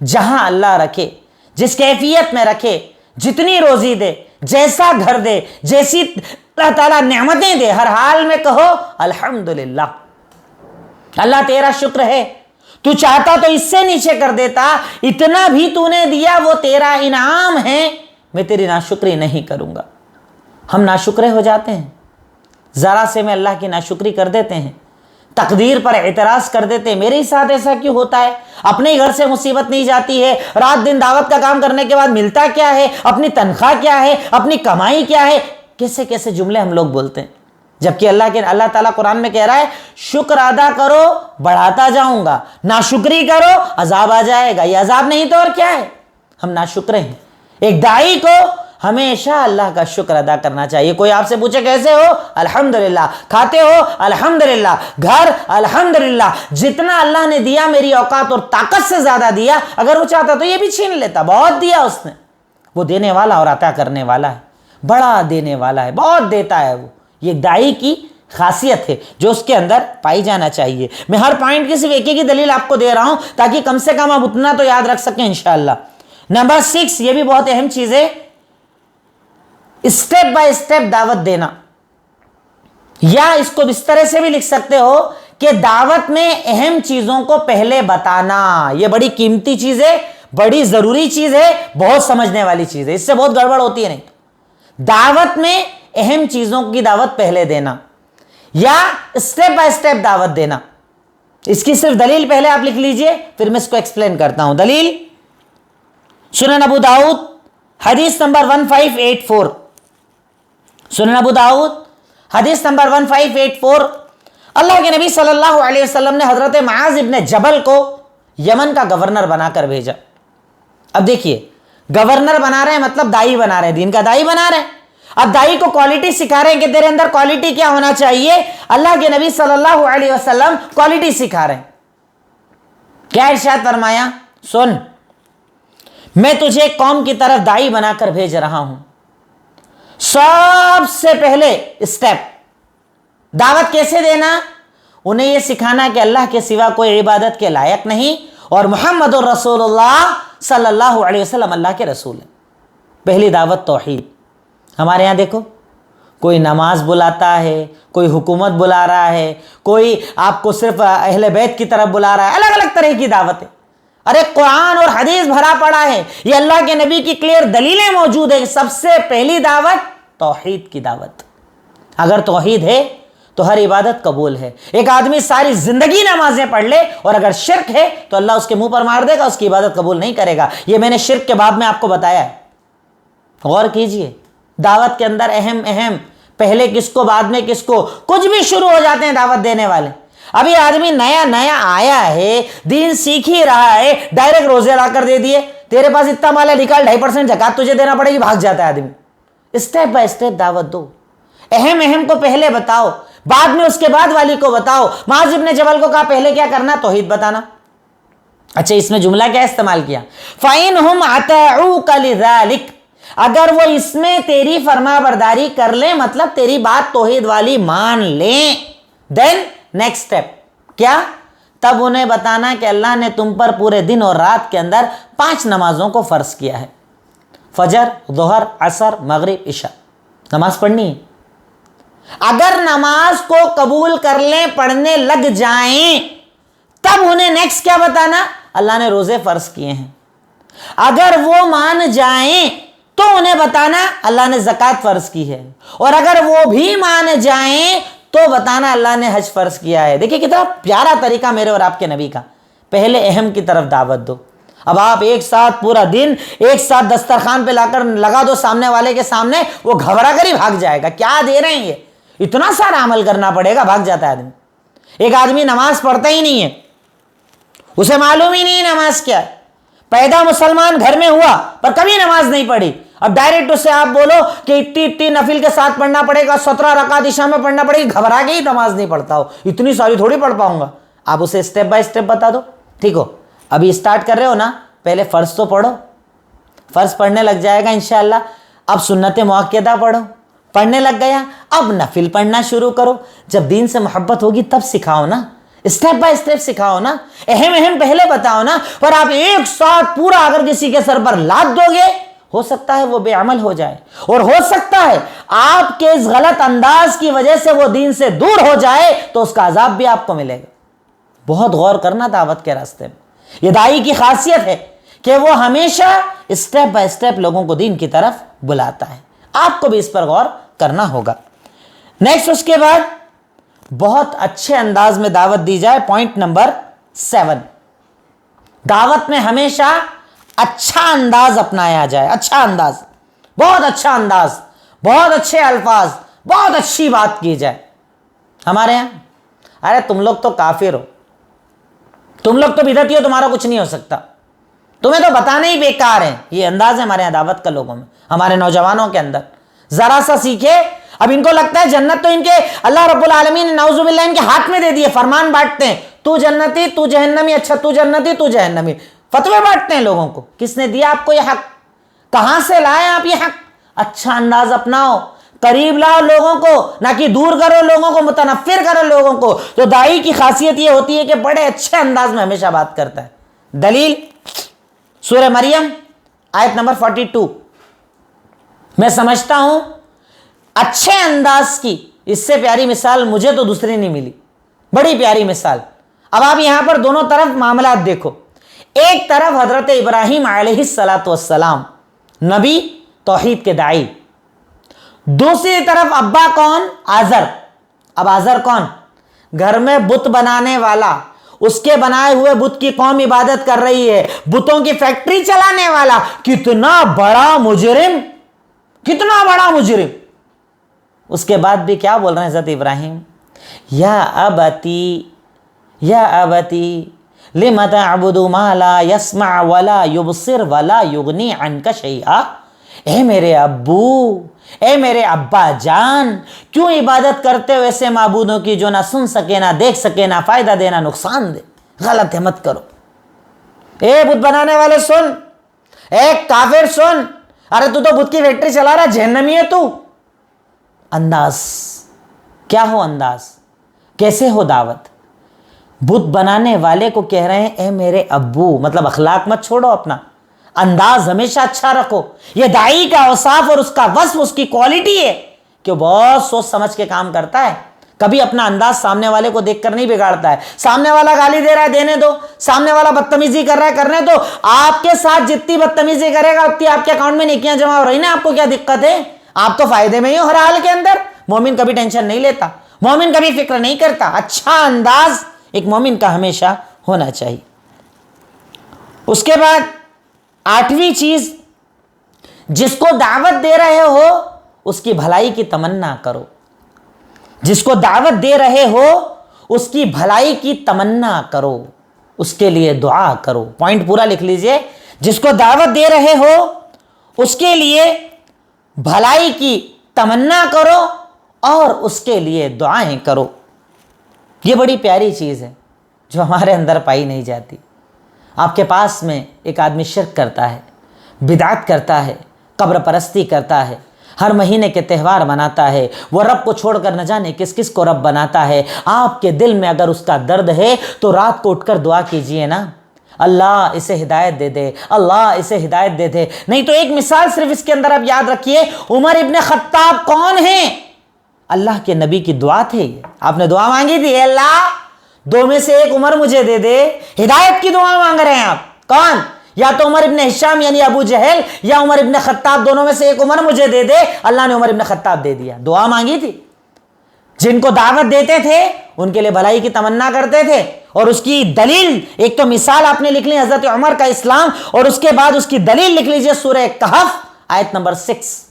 جہاں اللہ رکھے، جس کیفیت میں رکھے، جتنی روزی دے، جیسا گھر دے، جیسی اللہ تعالیٰ نعمتیں دے، ہر حال میں کہو الحمدللہ. اللہ تیرا شکر ہے، تو چاہتا تو اس سے نیچے کر دیتا، اتنا بھی تو نے دیا وہ تیرا انعام ہے، میں تیری ناشکری نہیں کروں گا. ہم ناشکرے ہو جاتے ہیں، ذرا سے میں اللہ کی ناشکری کر دیتے ہیں، تقدیر پر اعتراض کر دیتے ہیں. میرے ساتھ ایسا کیوں ہوتا ہے؟ اپنے گھر سے مصیبت نہیں جاتی ہے، رات دن دعوت کا کام کرنے کے بعد ملتا کیا ہے، اپنی تنخواہ کیا ہے، اپنی کمائی کیا ہے. کیسے کیسے جملے ہم لوگ بولتے ہیں، جبکہ اللہ تعالیٰ قرآن میں کہہ رہا ہے شکر ادا کرو بڑھاتا جاؤں گا، ناشکری کرو عذاب آ جائے گا. یہ عذاب نہیں تو اور کیا ہے؟ ہم ناشکرے ہیں. ایک داعی کو ہمیشہ اللہ کا شکر ادا کرنا چاہیے. کوئی آپ سے پوچھے کیسے ہو؟ الحمدللہ. کھاتے ہو؟ الحمدللہ. گھر؟ الحمدللہ. جتنا اللہ نے دیا میری اوقات اور طاقت سے زیادہ دیا، اگر وہ چاہتا تو یہ بھی چھین لیتا. بہت دیا اس نے. وہ دینے والا اور عطا کرنے والا ہے، بڑا دینے والا ہے، بہت دیتا ہے وہ. یہ داعی کی خاصیت ہے جو اس کے اندر پائی جانا چاہیے. میں ہر پوائنٹ کی صرف ایک ہی دلیل آپ کو دے رہا ہوں تاکہ کم سے کم آپ اتنا تو یاد رکھ سکیں انشاءاللہ. نمبر 6، یہ بھی بہت اہم چیز ہے، اسٹیپ بائی اسٹیپ دعوت دینا، یا اس کو اس طرح سے بھی لکھ سکتے ہو کہ دعوت میں اہم چیزوں کو پہلے بتانا. یہ بڑی قیمتی چیز ہے، بڑی ضروری چیز ہے، بہت سمجھنے والی چیز ہے، اس سے بہت گڑبڑ ہوتی ہے. نہیں، دعوت میں اہم چیزوں کی دعوت پہلے دینا یا اسٹیپ بائی اسٹیپ دعوت دینا. اس کی صرف دلیل پہلے آپ لکھ لیجئے، پھر میں اس کو ایکسپلین کرتا ہوں. دلیل سنن ابو داؤد حدیث نمبر 1584. سنن ابو داؤد حدیث نمبر 1584. اللہ کے نبی صلی اللہ علیہ وسلم نے حضرت معاذ ابن جبل کو یمن کا گورنر بنا کر بھیجا. اب دیکھیے، گورنر بنا رہے ہیں مطلب دائی بنا رہے ہیں، دین کا دائی بنا رہے ہیں. اب دائی کو کوالٹی سکھا رہے ہیں کہ تیرے اندر کوالٹی کیا ہونا چاہیے. اللہ کے نبی صلی اللہ علیہ وسلم کوالٹی سکھا رہے ہیں. کیا ارشاد فرمایا؟ سن، میں تجھے قوم کی طرف دائی بنا کر بھیج رہا ہوں. سب سے پہلے اسٹیپ دعوت کیسے دینا؟ انہیں یہ سکھانا کہ اللہ کے سوا کوئی عبادت کے لائق نہیں اور محمد الرسول اللہ صلی اللہ علیہ وسلم اللہ کے رسول ہیں. پہلی دعوت توحید. ہمارے یہاں دیکھو، کوئی نماز بلاتا ہے، کوئی حکومت بلا رہا ہے، کوئی آپ کو صرف اہل بیت کی طرف بلا رہا ہے، الگ الگ طرح کی دعوت ہے. ارے قرآن اور حدیث بھرا پڑا ہے، یہ اللہ کے نبی کی کلیئر دلیلیں موجود ہیں. سب سے پہلی دعوت توحید کی دعوت. اگر توحید ہے تو ہر عبادت قبول ہے. ایک آدمی ساری زندگی نمازیں پڑھ لے اور اگر شرک ہے تو اللہ اس کے منہ پر مار دے گا، اس کی عبادت قبول نہیں کرے گا. یہ میں نے شرک کے باب میں آپ کو بتایا ہے. غور کیجئے، دعوت کے اندر اہم پہلے کس کو بعد میں کس کو، کچھ بھی شروع ہو جاتے ہیں دعوت دینے والے. ابھی آدمی نیا آیا ہے، دین سیکھ ہی رہا ہے، ڈائریکٹ روزے لا کر دے دیے، تیرے پاس اتنا مال ہے نکال 2.5% زکات تجھے دینا پڑے گی، بھاگ جاتا ہے آدمی. اسٹیپ بائی اسٹیپ دعوت دو. اہم کو پہلے بتاؤ، بعد میں اس کے بعد والی کو بتاؤ. معاذ ابن جبل کو کہا پہلے کیا کرنا؟ توحید بتانا. اچھا، اس میں جملہ کیا استعمال کیا؟ فَإِنْهُمْ عَتَعُوكَ لِذَلِكَ. اگر وہ اس میں تیری فرما برداری کر لیں، مطلب تیری بات توحید والی مان لیں، دین نیکسٹ اسٹیپ کیا؟ تب انہیں بتانا کہ اللہ نے تم پر پورے دن اور رات کے اندر 5 نمازوں کو فرض کیا ہے. فجر، ظہر، عصر، مغرب، عشاء نماز پڑھنی ہے. اگر نماز کو قبول کر لیں، پڑھنے لگ جائیں، تب انہیں نیکسٹ کیا بتانا؟ اللہ نے روزے فرض کیے ہیں. اگر وہ مان جائیں تو انہیں بتانا اللہ نے زکوٰۃ فرض کی ہے. اور اگر وہ بھی مان جائیں تو بتانا اللہ نے حج فرض کیا ہے. دیکھیں کتنا پیارا طریقہ میرے اور آپ کے نبی کا. پہلے اہم کی طرف دعوت دو. اب آپ ایک ساتھ پورا دن ایک ساتھ دسترخوان پہ لا کر لگا دو سامنے والے کے سامنے، وہ گھبرا کر ہی بھاگ جائے گا. کیا دے رہے ہیں یہ، اتنا سارا عمل کرنا پڑے گا، بھاگ جاتا ہے آدمی. ایک آدمی نماز پڑھتا ہی نہیں ہے، اسے معلوم ہی نہیں نماز کیا ہے، پیدا مسلمان گھر میں ہوا پر کبھی نماز نہیں پڑھی. اب ڈائریکٹ اس سے آپ بولو کہ اتنی نفل کے ساتھ پڑھنا پڑے گا، 17 رکعت عشاء میں پڑھنا پڑے گی، گھبرا کے ہی نماز نہیں پڑھتا ہو، اتنی ساری تھوڑی پڑھ پاؤں گا. آپ اسے اسٹیپ بائی اسٹیپ بتا دو. ٹھیک ہو، ابھی اسٹارٹ کر رہے ہو نا، پہلے فرض تو پڑھو، فرض پڑھنے لگ جائے گا انشاءاللہ. اب سنت مؤکدہ پڑھو، پڑھنے لگ گیا، اب نفل پڑھنا شروع کرو. جب دین سے محبت ہوگی تب سکھاؤ نا، اسٹیپ بائی اسٹیپ سکھاؤ نا، اہم پہلے بتاؤ نا. پر آپ ایک ساتھ پورا اگر کسی کے سر پر لاد دو گے، ہو سکتا ہے وہ بے عمل ہو جائے، اور ہو سکتا ہے آپ کے اس غلط انداز کی وجہ سے وہ دین سے دور ہو جائے تو اس کا عذاب بھی آپ کو ملے گا. بہت غور کرنا دعوت کے راستے میں. یہ دائی کی خاصیت ہے کہ وہ ہمیشہ اسٹیپ بائی اسٹیپ لوگوں کو دین کی طرف بلاتا ہے. آپ کو بھی اس پر غور کرنا ہوگا. نیکسٹ اس کے بعد بہت اچھے انداز میں دعوت دی جائے. پوائنٹ نمبر 7، دعوت میں ہمیشہ اچھا انداز اپنایا جائے. اچھا انداز، بہت اچھا انداز، بہت اچھے الفاظ، بہت اچھی بات کی جائے. ہمارے یہاں ارے تم لوگ تو کافر ہو، تم لوگ تو بدعتی ہو، تمہارا کچھ نہیں ہو سکتا، تمہیں تو بتانے ہی بیکار ہے. یہ انداز ہے ہمارے یہاں دعوت کا لوگوں میں، ہمارے نوجوانوں کے اندر. ذرا سا سیکھے. اب ان کو لگتا ہے جنت تو ان کے اللہ رب العالمین نے نعوذ باللہ ان کے ہاتھ میں دے دیے، فرمان بانٹتے ہیں، تو جنتی تو جہنمی، اچھا تو جنتی تو جہنمی، فتوے بانٹتے ہیں لوگوں کو. کس نے دیا آپ کو یہ حق؟ کہاں سے لائے آپ یہ حق؟ اچھا انداز اپناؤ، قریب لاؤ لوگوں کو، نہ کہ دور کرو لوگوں کو، متنفر کرو لوگوں کو۔ تو داعی کی خاصیت یہ ہوتی ہے کہ بڑے اچھے انداز میں ہمیشہ بات کرتا ہے۔ دلیل سورہ مریم آیت نمبر 42۔ میں سمجھتا ہوں اچھے انداز کی اس سے پیاری مثال مجھے تو دوسری نہیں ملی، بڑی پیاری مثال۔ اب آپ یہاں پر دونوں طرف معاملات دیکھو، ایک طرف حضرت ابراہیم علیہ السلام نبی، توحید کے داعی، دوسری طرف ابا کون؟ آزر۔ اب آزر کون؟ گھر میں بت بنانے والا، اس کے بنائے ہوئے بت کی قوم عبادت کر رہی ہے، بتوں کی فیکٹری چلانے والا، کتنا بڑا مجرم، کتنا بڑا مجرم۔ اس کے بعد بھی کیا بول رہے ہیں حضرت ابراہیم؟ یا ابتی لم تعبد ما لا يسمع ولا يبصر ولا يغني عنك شيئا۔ اے میرے ابو، اے میرے ابا جان، کیوں عبادت کرتے ہو ایسے معبودوں کی جو نہ سن سکے، نہ دیکھ سکے، نہ فائدہ دے، نہ نقصان دے؟ غلط ہے، مت کرو۔ اے بت بنانے والے سن، اے کافر سن، ارے تو بت کی فیکٹری چلا رہا، جہنمی ہے تو۔ انداز کیا ہو؟ انداز کیسے ہو؟ دعوت بت بنانے والے کو کہہ رہے ہیں اے میرے ابو، مطلب اخلاق مت چھوڑو، اپنا انداز ہمیشہ اچھا رکھو۔ یہ داعی کا اوصاف اور اس کا وصف، اس کی کوالٹی ہے کہ بہت سوچ سمجھ کے کام کرتا ہے، کبھی اپنا انداز سامنے والے کو دیکھ کر نہیں بگاڑتا ہے۔ سامنے والا گالی دے رہا ہے، دینے دو۔ سامنے والا بدتمیزی کر رہا ہے، کرنے دو۔ آپ کے ساتھ جتنی بدتمیزی کرے گا اتنی آپ کے اکاؤنٹ میں نیکیاں جمع ہو رہی نا، آپ کو کیا دقت ہے؟ آپ تو فائدے میں ہی ہو ہر حال کے اندر۔ مومن کبھی ٹینشن نہیں لیتا، مومن کبھی فکر نہیں کرتا۔ اچھا انداز ایک مومن کا ہمیشہ ہونا چاہیے۔ اس کے بعد 8ویں چیز، جس کو دعوت دے رہے ہو اس کی بھلائی کی تمنا کرو۔ جس کو دعوت دے رہے ہو اس کی بھلائی کی تمنا کرو، اس کے لیے دعا کرو۔ پوائنٹ پورا لکھ لیجئے، جس کو دعوت دے رہے ہو اس کے لیے بھلائی کی تمنا کرو اور اس کے لیے دعائیں کرو۔ یہ بڑی پیاری چیز ہے جو ہمارے اندر پائی نہیں جاتی۔ آپ کے پاس میں ایک آدمی شرک کرتا ہے، بدعت کرتا ہے، قبر پرستی کرتا ہے، ہر مہینے کے تہوار مناتا ہے، وہ رب کو چھوڑ کر نہ جانے کس کس کو رب بناتا ہے۔ آپ کے دل میں اگر اس کا درد ہے تو رات کو اٹھ کر دعا کیجئے نا، اللہ اسے ہدایت دے دے، اللہ اسے ہدایت دے دے۔ نہیں تو ایک مثال صرف اس کے اندر آپ یاد رکھیے، عمر ابن خطاب کون ہیں؟ اللہ کے نبی کی دعا تھے۔ آپ نے دعا مانگی تھی، اے اللہ 2 میں سے 1 عمر مجھے دے دے۔ ہدایت کی دعا مانگ رہے ہیں آپ۔ کون؟ یا تو عمر ابن ہشام یعنی ابو جہل، یا عمر ابن خطاب، دونوں میں سے 1 عمر مجھے دے دے۔ اللہ نے عمر ابن خطاب دے دیا۔ دعا مانگی تھی۔ جن کو دعوت دیتے تھے ان کے لیے بھلائی کی تمنا کرتے تھے، اور اس کی دلیل، ایک تو مثال آپ نے لکھ لی حضرت عمر کا اسلام، اور اس کے بعد اس کی دلیل لکھ لیجئے سورہ کہف آیت نمبر 6۔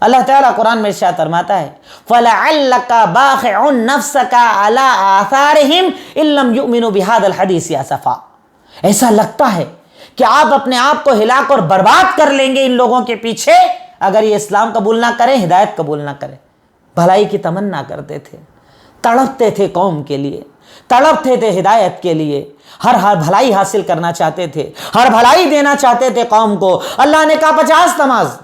اللہ تعالیٰ قرآن میں ارشاد فرماتا ہے فَلَعَلَّكَ بَاخِعٌ نَفْسَكَ عَلَىٰ آثَارِهِمْ إِن لَّمْ يُؤْمِنُوا بِهَذَا الْحَدِيثِ أَسَفًا۔ ایسا لگتا ہے کہ آپ اپنے آپ کو ہلاک اور برباد کر لیں گے ان لوگوں کے پیچھے اگر یہ اسلام قبول نہ کریں، ہدایت قبول نہ کریں۔ بھلائی کی تمنا کرتے تھے، تڑپتے تھے قوم کے لیے، تڑپتے تھے ہدایت کے لیے، ہر بھلائی حاصل کرنا چاہتے تھے، ہر بھلائی دینا چاہتے تھے قوم کو۔ اللہ نے کہا 50 نماز،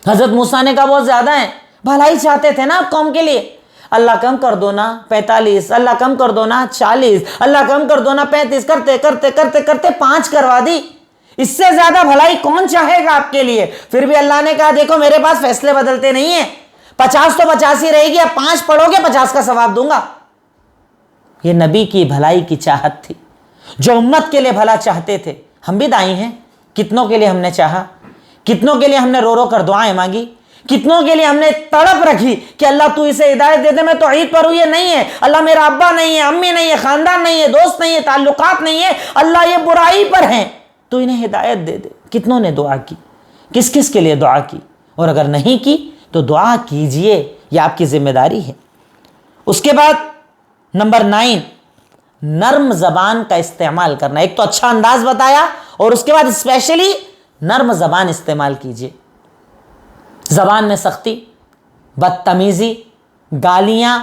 حضرت موسیٰ نے کہا بہت زیادہ ہیں، بھلائی چاہتے تھے نا آپ قوم کے لیے۔ اللہ کم کر دو نا 45، اللہ کم کر دو نا 40، اللہ کم کر دو نا 35، کرتے کرتے کرتے کرتے 5 کروا دی۔ اس سے زیادہ بھلائی کون چاہے گا آپ کے لیے؟ پھر بھی اللہ نے کہا دیکھو میرے پاس فیصلے بدلتے نہیں ہیں، 50 تو 50 ہی رہے گی، اب 5 پڑھو گے 50 کا ثواب دوں گا۔ یہ نبی کی بھلائی کی چاہت تھی، جو امت کے لیے بھلا چاہتے تھے۔ ہم بھی دائی ہیں، کتنوں کے لیے ہم نے چاہا، کتنوں کے لیے ہم نے رو رو کر دعائیں مانگی، کتنوں کے لیے ہم نے تڑپ رکھی کہ اللہ تو اسے ہدایت دے دے، میں توحید پر ہوں یہ نہیں ہے، اللہ میرا ابا نہیں ہے، امی نہیں ہے، خاندان نہیں ہے، دوست نہیں ہے، تعلقات نہیں ہے، اللہ یہ برائی پر ہیں، تو انہیں ہدایت دے دے۔ کتنوں نے دعا کی، کس کس کے لیے دعا کی؟ اور اگر نہیں کی تو دعا کیجئے، یہ آپ کی ذمہ داری ہے۔ اس کے بعد نمبر 9، نرم زبان کا استعمال کرنا۔ ایک تو اچھا انداز بتایا، اور اس کے بعد اسپیشلی نرم زبان استعمال کیجئے۔ زبان میں سختی، بدتمیزی، گالیاں،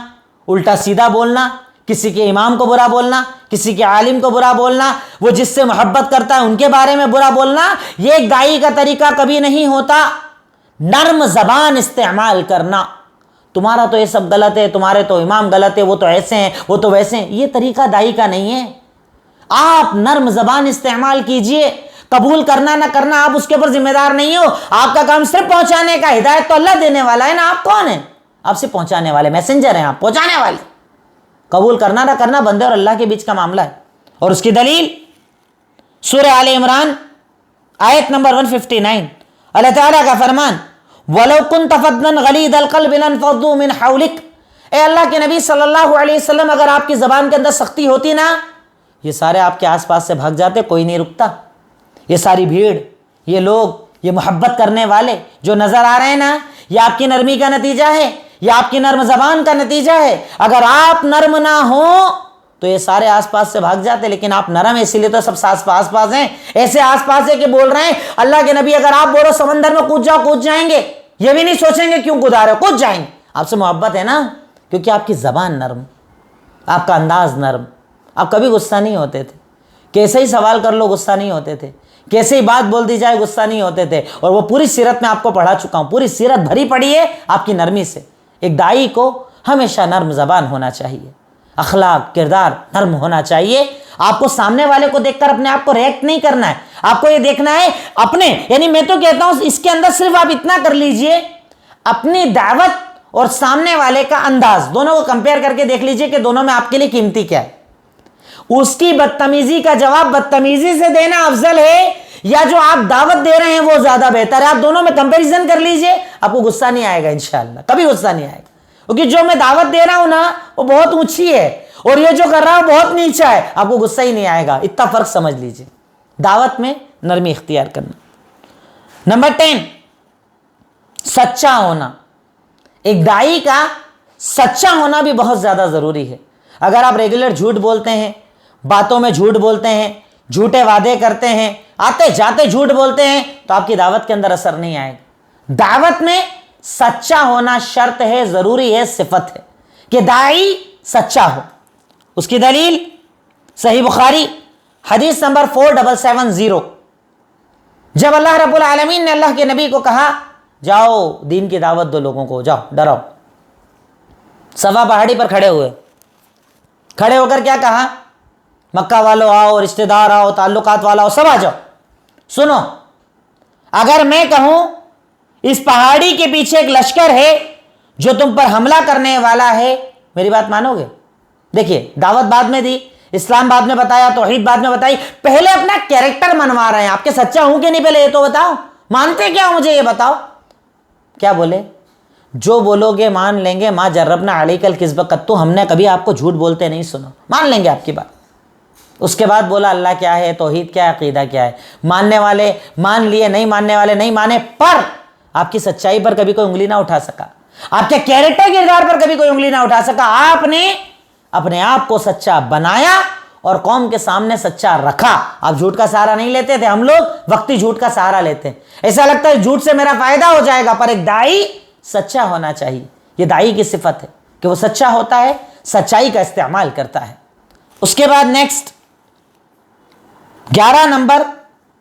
الٹا سیدھا بولنا، کسی کے امام کو برا بولنا، کسی کے عالم کو برا بولنا، وہ جس سے محبت کرتا ہے ان کے بارے میں برا بولنا، یہ ایک داعی کا طریقہ کبھی نہیں ہوتا۔ نرم زبان استعمال کرنا. تمہارا تو یہ سب غلط ہے, تمہارے تو امام غلط ہے, وہ تو ایسے ہیں, وہ تو ویسے ہیں, یہ طریقہ داعی کا نہیں ہے. آپ نرم زبان استعمال کیجئے. قبول کرنا نہ کرنا آپ اس کے اوپر ذمہ دار نہیں ہو. آپ کا کام صرف پہنچانے کا. ہدایت تو اللہ دینے والا ہے نا, آپ کون ہیں؟ آپ سے پہنچانے والے میسنجر ہیں, آپ پہنچانے والے. قبول کرنا نہ کرنا بندے اور اللہ کے بیچ کا معاملہ ہے. اور اس کی دلیل سورہ آل عمران آیت نمبر 159, اللہ تعالیٰ کا فرمان وَلَوْ كُنْتَ فَظًّا غَلِيظَ الْقَلْبِ لَانفَضُّوا مِنْ حَوْلِكَ. اے اللہ کے نبی صلی اللہ علیہ وسلم, اگر آپ کی زبان کے اندر سختی ہوتی نا, یہ سارے آپ کے آس پاس سے بھاگ جاتے, کوئی نہیں رکتا. یہ ساری بھیڑ, یہ لوگ, یہ محبت کرنے والے جو نظر آ رہے ہیں نا, یہ آپ کی نرمی کا نتیجہ ہے, یہ آپ کی نرم زبان کا نتیجہ ہے. اگر آپ نرم نہ ہوں تو یہ سارے آس پاس سے بھاگ جاتے, لیکن آپ نرم, اسی لیے تو سب آس پاس ہیں. ایسے آس پاس ہے کہ بول رہے ہیں اللہ کے نبی اگر آپ بولو سمندر میں کود جاؤ, کود جائیں گے. یہ بھی نہیں سوچیں گے کیوں کدا رہے ہو, کود جائیں گے. آپ سے محبت ہے نا, کیونکہ آپ کی زبان نرم, آپ کا انداز نرم. آپ کبھی غصہ نہیں ہوتے تھے, کیسے ہی سوال کر لو غصہ نہیں ہوتے تھے, کیسے ہی بات بول دی جائے غصہ نہیں ہوتے تھے. اور وہ پوری سیرت میں آپ کو پڑھا چکا ہوں, پوری سیرت بھری پڑی ہے آپ کی نرمی سے. ایک داعی کو ہمیشہ نرم زبان ہونا چاہیے, اخلاق کردار نرم ہونا چاہیے. آپ کو سامنے والے کو دیکھ کر اپنے آپ کو ریئیکٹ نہیں کرنا ہے, آپ کو یہ دیکھنا ہے اپنے, یعنی میں تو کہتا ہوں اس کے اندر صرف آپ اتنا کر لیجئے, اپنی دعوت اور سامنے والے کا انداز دونوں کو کمپیئر کر کے دیکھ لیجئے کہ دونوں میں آپ کے لیے قیمتی کیا ہے. اس کی بدتمیزی کا جواب بدتمیزی سے دینا افضل ہے یا جو آپ دعوت دے رہے ہیں وہ زیادہ بہتر ہے. آپ دونوں میں کمپیریزن کر لیجئے, آپ کو غصہ نہیں آئے گا انشاءاللہ, کبھی غصہ نہیں آئے گا. کیونکہ جو میں دعوت دے رہا ہوں نا وہ بہت اونچی ہے اور یہ جو کر رہا ہوں بہت نیچا ہے, آپ کو غصہ ہی نہیں آئے گا. اتنا فرق سمجھ لیجئے. دعوت میں نرمی اختیار کرنا. نمبر 10, سچا ہونا. ایک داعی کا سچا ہونا بھی بہت زیادہ ضروری ہے. اگر آپ ریگولر جھوٹ بولتے ہیں, باتوں میں جھوٹ بولتے ہیں, جھوٹے وعدے کرتے ہیں, آتے جاتے جھوٹ بولتے ہیں, تو آپ کی دعوت کے اندر اثر نہیں آئے گا. دعوت میں سچا ہونا شرط ہے, ضروری ہے, صفت ہے کہ داعی سچا ہو. اس کی دلیل صحیح بخاری حدیث نمبر 4770, جب اللہ رب العالمین نے اللہ کے نبی کو کہا جاؤ دین کی دعوت دو لوگوں کو, جاؤ ڈراؤ. صفا پہاڑی پر کھڑے ہوئے, کھڑے ہو کر کیا کہا, مکہ والوں آؤ, رشتہ دار آؤ, تعلقات والا آؤ, سب آ جاؤ. سنو, اگر میں کہوں اس پہاڑی کے پیچھے ایک لشکر ہے جو تم پر حملہ کرنے والا ہے, میری بات مانو گے؟ دیکھیے دعوت بعد میں دی, اسلام بعد میں بتایا, توحید بعد میں بتائی, پہلے اپنا کیریکٹر منوا رہے ہیں. آپ کے سچا ہوں کہ نہیں پہلے یہ تو بتاؤ, مانتے کیا مجھے یہ بتاؤ. کیا بولے, جو بولو گے مان لیں گے. ما جربنا علیک الکذب قط, ہم نے کبھی آپ کو جھوٹ بولتے نہیں سنا, مان لیں گے آپ کی بات. اس کے بعد بولا اللہ کیا ہے, توحید کیا ہے, عقیدہ کیا ہے. ماننے والے مان لیے, نہیں ماننے والے نہیں مانے, پر آپ کی سچائی پر کبھی کوئی انگلی نہ اٹھا سکا, آپ کے کیریکٹر کردار پر کبھی کوئی انگلی نہ اٹھا سکا. آپ نے اپنے آپ کو سچا بنایا اور قوم کے سامنے سچا رکھا. آپ جھوٹ کا سہارا نہیں لیتے تھے, ہم لوگ وقتی جھوٹ کا سہارا لیتے ہیں. ایسا لگتا ہے جھوٹ سے میرا فائدہ ہو جائے گا, پر ایک داعی سچا ہونا چاہیے. یہ داعی کی صفت ہے کہ وہ سچا ہوتا ہے, سچائی کا استعمال کرتا ہے. اس کے بعد نیکسٹ 11 نمبر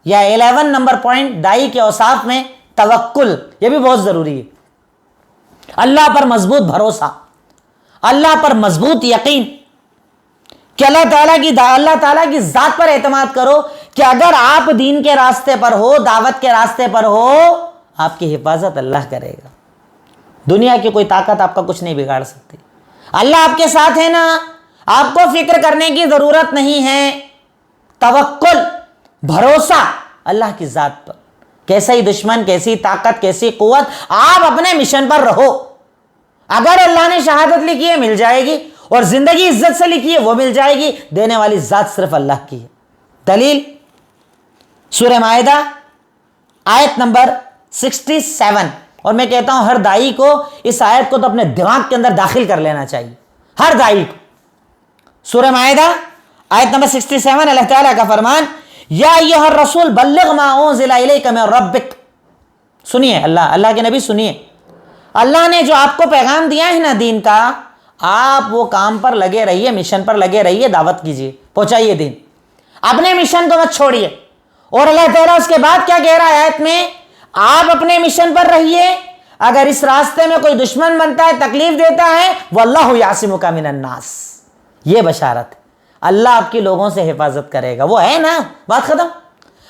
یا 11 نمبر پوائنٹ داعی کے اوصاف میں توکل. یہ بھی بہت ضروری ہے. اللہ پر مضبوط بھروسہ, اللہ پر مضبوط یقین کہ اللہ تعالیٰ کی ذات پر اعتماد کرو کہ اگر آپ دین کے راستے پر ہو, دعوت کے راستے پر ہو, آپ کی حفاظت اللہ کرے گا. دنیا کی کوئی طاقت آپ کا کچھ نہیں بگاڑ سکتی. اللہ آپ کے ساتھ ہے نا, آپ کو فکر کرنے کی ضرورت نہیں ہے. توکل, بھروسہ اللہ کی ذات پر. کیسا ہی دشمن, کیسی طاقت, کیسی قوت, آپ اپنے مشن پر رہو. اگر اللہ نے شہادت لکھی ہے مل جائے گی, اور زندگی عزت سے لکھی ہے وہ مل جائے گی. دینے والی ذات صرف اللہ کی ہے. دلیل سورہ مائدہ آیت نمبر 67. اور میں کہتا ہوں ہر داعی کو اس آیت کو تو اپنے دماغ کے اندر داخل کر لینا چاہیے, ہر داعی کو. سورہ مائدہ آیت نمبر 67, اللہ تعالیٰ کا فرمان یا ایھا الرسول بلغ ما انزل الیک من ربک. سنیے, اللہ کے نبی سنیے, اللہ نے جو آپ کو پیغام دیا ہے نا دین کا, آپ وہ کام پر لگے رہیے, مشن پر لگے رہیے, دعوت کیجیے, پہنچائیے دین. اپنے مشن کو مت چھوڑیے. اور اللہ تعالیٰ اس کے بعد کیا کہہ رہا ہے آیت میں, آپ اپنے مشن پر رہیے، اگر اس راستے میں کوئی دشمن بنتا ہے، تکلیف دیتا ہے، واللہ یعصمک من الناس، یہ بشارت ہے، اللہ آپ کی لوگوں سے حفاظت کرے گا۔ وہ ہے نا، بات ختم۔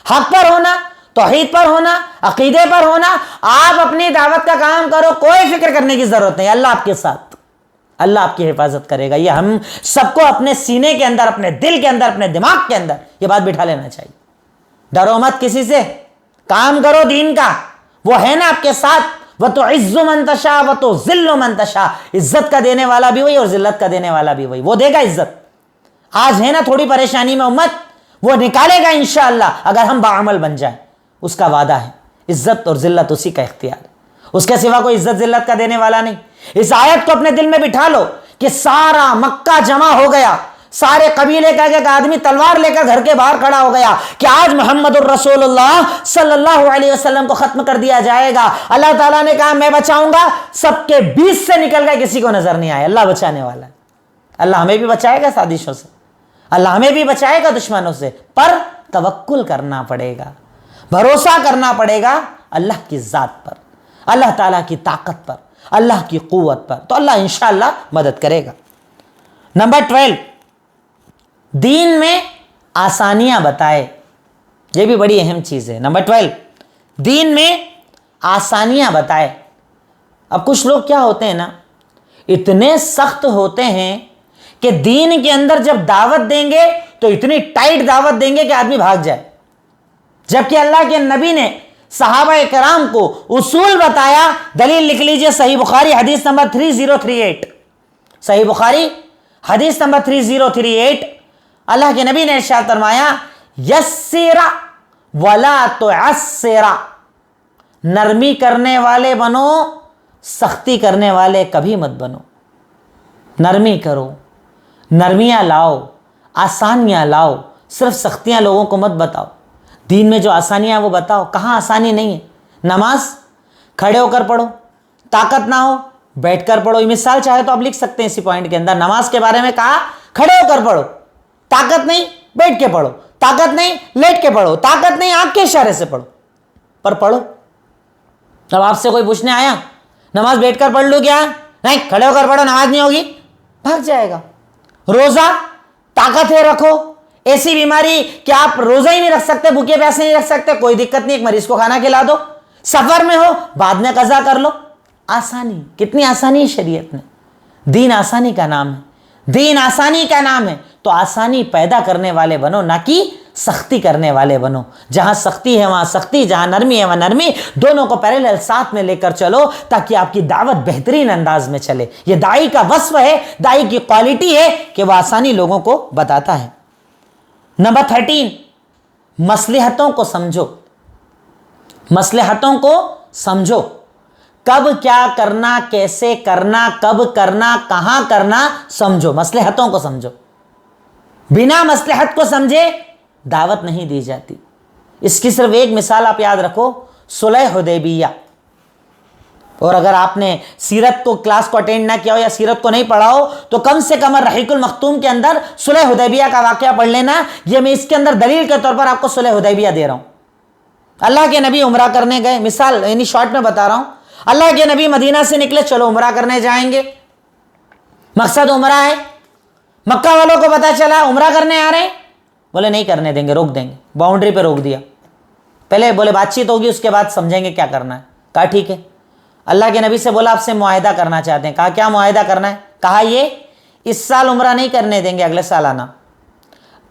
حق پر ہونا، توحید پر ہونا، عقیدے پر ہونا، آپ اپنی دعوت کا کام کرو، کوئی فکر کرنے کی ضرورت نہیں، اللہ آپ کے ساتھ، اللہ آپ کی حفاظت کرے گا۔ یہ ہم سب کو اپنے سینے کے اندر، اپنے دل کے اندر، اپنے دماغ کے اندر یہ بات بٹھا لینا چاہیے۔ ڈرو مت کسی سے، کام کرو دین کا، وہ ہے نا آپ کے ساتھ۔ وَتُعِزُّ مَن تَشَاءُ وَتُذِلُّ مَن تَشَاءُ، عزت کا دینے والا بھی وہی اور ذلت کا دینے والا بھی وہی، وہ دے گا عزت۔ آج ہے نا تھوڑی پریشانی میں امت، وہ نکالے گا انشاءاللہ اگر ہم باعمل بن جائیں، اس کا وعدہ ہے۔ عزت اور ذلت اسی کا اختیار ہے، اس کے سوا کوئی عزت ذلت کا دینے والا نہیں۔ اس آیت کو اپنے دل میں بٹھا لو کہ سارا مکہ جمع ہو گیا، سارے قبیلے کا ایک آدمی تلوار لے کر گھر کے باہر کھڑا ہو گیا کہ آج محمد الرسول اللہ صلی اللہ علیہ وسلم کو ختم کر دیا جائے گا۔ اللہ تعالیٰ نے کہا میں بچاؤں گا، سب کے بیچ سے نکل گئے، کسی کو نظر نہیں آیا۔ اللہ بچانے والا ہے، اللہ ہمیں بھی بچائے گا سازشوں سے، اللہ ہمیں بھی بچائے گا دشمنوں سے، پر توکل کرنا پڑے گا، بھروسہ کرنا پڑے گا اللہ کی ذات پر، اللہ تعالیٰ کی طاقت پر، اللہ کی قوت پر، تو اللہ انشاءاللہ مدد کرے گا۔ نمبر 12، دین میں آسانیاں بتائے، یہ بھی بڑی اہم چیز ہے۔ نمبر 12، دین میں آسانیاں بتائے۔ اب کچھ لوگ کیا ہوتے ہیں نا، اتنے سخت ہوتے ہیں کہ دین کے اندر جب دعوت دیں گے تو اتنی ٹائٹ دعوت دیں گے کہ آدمی بھاگ جائے، جبکہ اللہ کے نبی نے صحابہ کرام کو اصول بتایا۔ دلیل لکھ لیجئے، صحیح بخاری حدیث نمبر 3038، صحیح بخاری حدیث نمبر 3038، اللہ کے نبی نے ارشاد فرمایا یسر ولا تعسر، نرمی کرنے والے بنو، سختی کرنے والے کبھی مت بنو۔ نرمی کرو، نرمیاں لاؤ، آسانیاں لاؤ، صرف سختیاں لوگوں کو مت بتاؤ۔ دین میں جو آسانیاں وہ بتاؤ۔ کہاں آسانی نہیں ہے؟ نماز کھڑے ہو کر پڑھو، طاقت نہ ہو بیٹھ کر پڑھو۔ یہ مثال چاہے تو آپ لکھ سکتے ہیں اسی پوائنٹ کے اندر، نماز کے بارے میں کہا کھڑے ہو کر پڑھو، طاقت نہیں بیٹھ کے پڑھو، طاقت نہیں لیٹ کے پڑھو، طاقت نہیں آنکھ کے اشارے سے پڑھو، پر پڑھو۔ اب آپ سے کوئی پوچھنے آیا نماز بیٹھ کر پڑھ لو کیا؟ نہیں، کھڑے ہو کر پڑھو، نماز نہیں ہوگی، بھاگ جائے گا۔ روزہ طاقت ہے رکھو، ایسی بیماری کہ آپ روزہ ہی نہیں رکھ سکتے، بھوکے پیاسے نہیں رکھ سکتے، کوئی دقت نہیں، ایک مریض کو کھانا کھلا دو۔ سفر میں ہو بعد میں قضا کر لو۔ آسانی، کتنی آسانی ہے شریعت میں۔ دین آسانی کا نام ہے، دین آسانی کا نام ہے، تو آسانی پیدا کرنے والے بنو، نہ کہ سختی کرنے والے بنو۔ جہاں سختی ہے وہاں سختی، جہاں نرمی ہے وہاں نرمی، دونوں کو پیرالل ساتھ میں لے کر چلو تاکہ آپ کی دعوت بہترین انداز میں چلے۔ یہ داعی کا وصف ہے، داعی کی کوالٹی ہے کہ وہ آسانی لوگوں کو بتاتا ہے۔ نمبر 13، مصلحتوں کو سمجھو، مصلحتوں کو سمجھو، کب کیا کرنا، کیسے کرنا، کب کرنا، کہاں کرنا، سمجھو، مصلحتوں کو سمجھو۔ بنا مصلحت کو سمجھے دعوت نہیں دی جاتی۔ اس کی صرف ایک مثال آپ یاد رکھو، صلح حدیبیہ۔ اور اگر آپ نے سیرت کو کلاس کو اٹینڈ نہ کیا ہو یا سیرت کو نہیں پڑھا ہو تو کم سے کم رحیق المختوم کے اندر صلح حدیبیہ کا واقعہ پڑھ لینا۔ یہ میں اس کے اندر دلیل کے طور پر آپ کو صلح حدیبیہ دے رہا ہوں۔ اللہ کے نبی عمرہ کرنے گئے، مثال یعنی شارٹ میں بتا رہا ہوں، اللہ کے نبی مدینہ سے نکلے، چلو عمرہ کرنے جائیں گے، مقصد عمرہ ہے۔ مکہ والوں کو پتا چلا عمرہ کرنے آ رہے ہیں، بولے نہیں کرنے دیں گے، روک دیں گے، باؤنڈری پہ روک دیا۔ پہلے بولے بات چیت ہوگی، اس کے بعد سمجھیں گے کیا کرنا ہے۔ کہا ٹھیک ہے۔ اللہ کے نبی سے بولا آپ سے معاہدہ کرنا چاہتے ہیں۔ کہا کیا معاہدہ کرنا ہے؟ کہا یہ اس سال عمرہ نہیں کرنے دیں گے، اگلے سال آنا،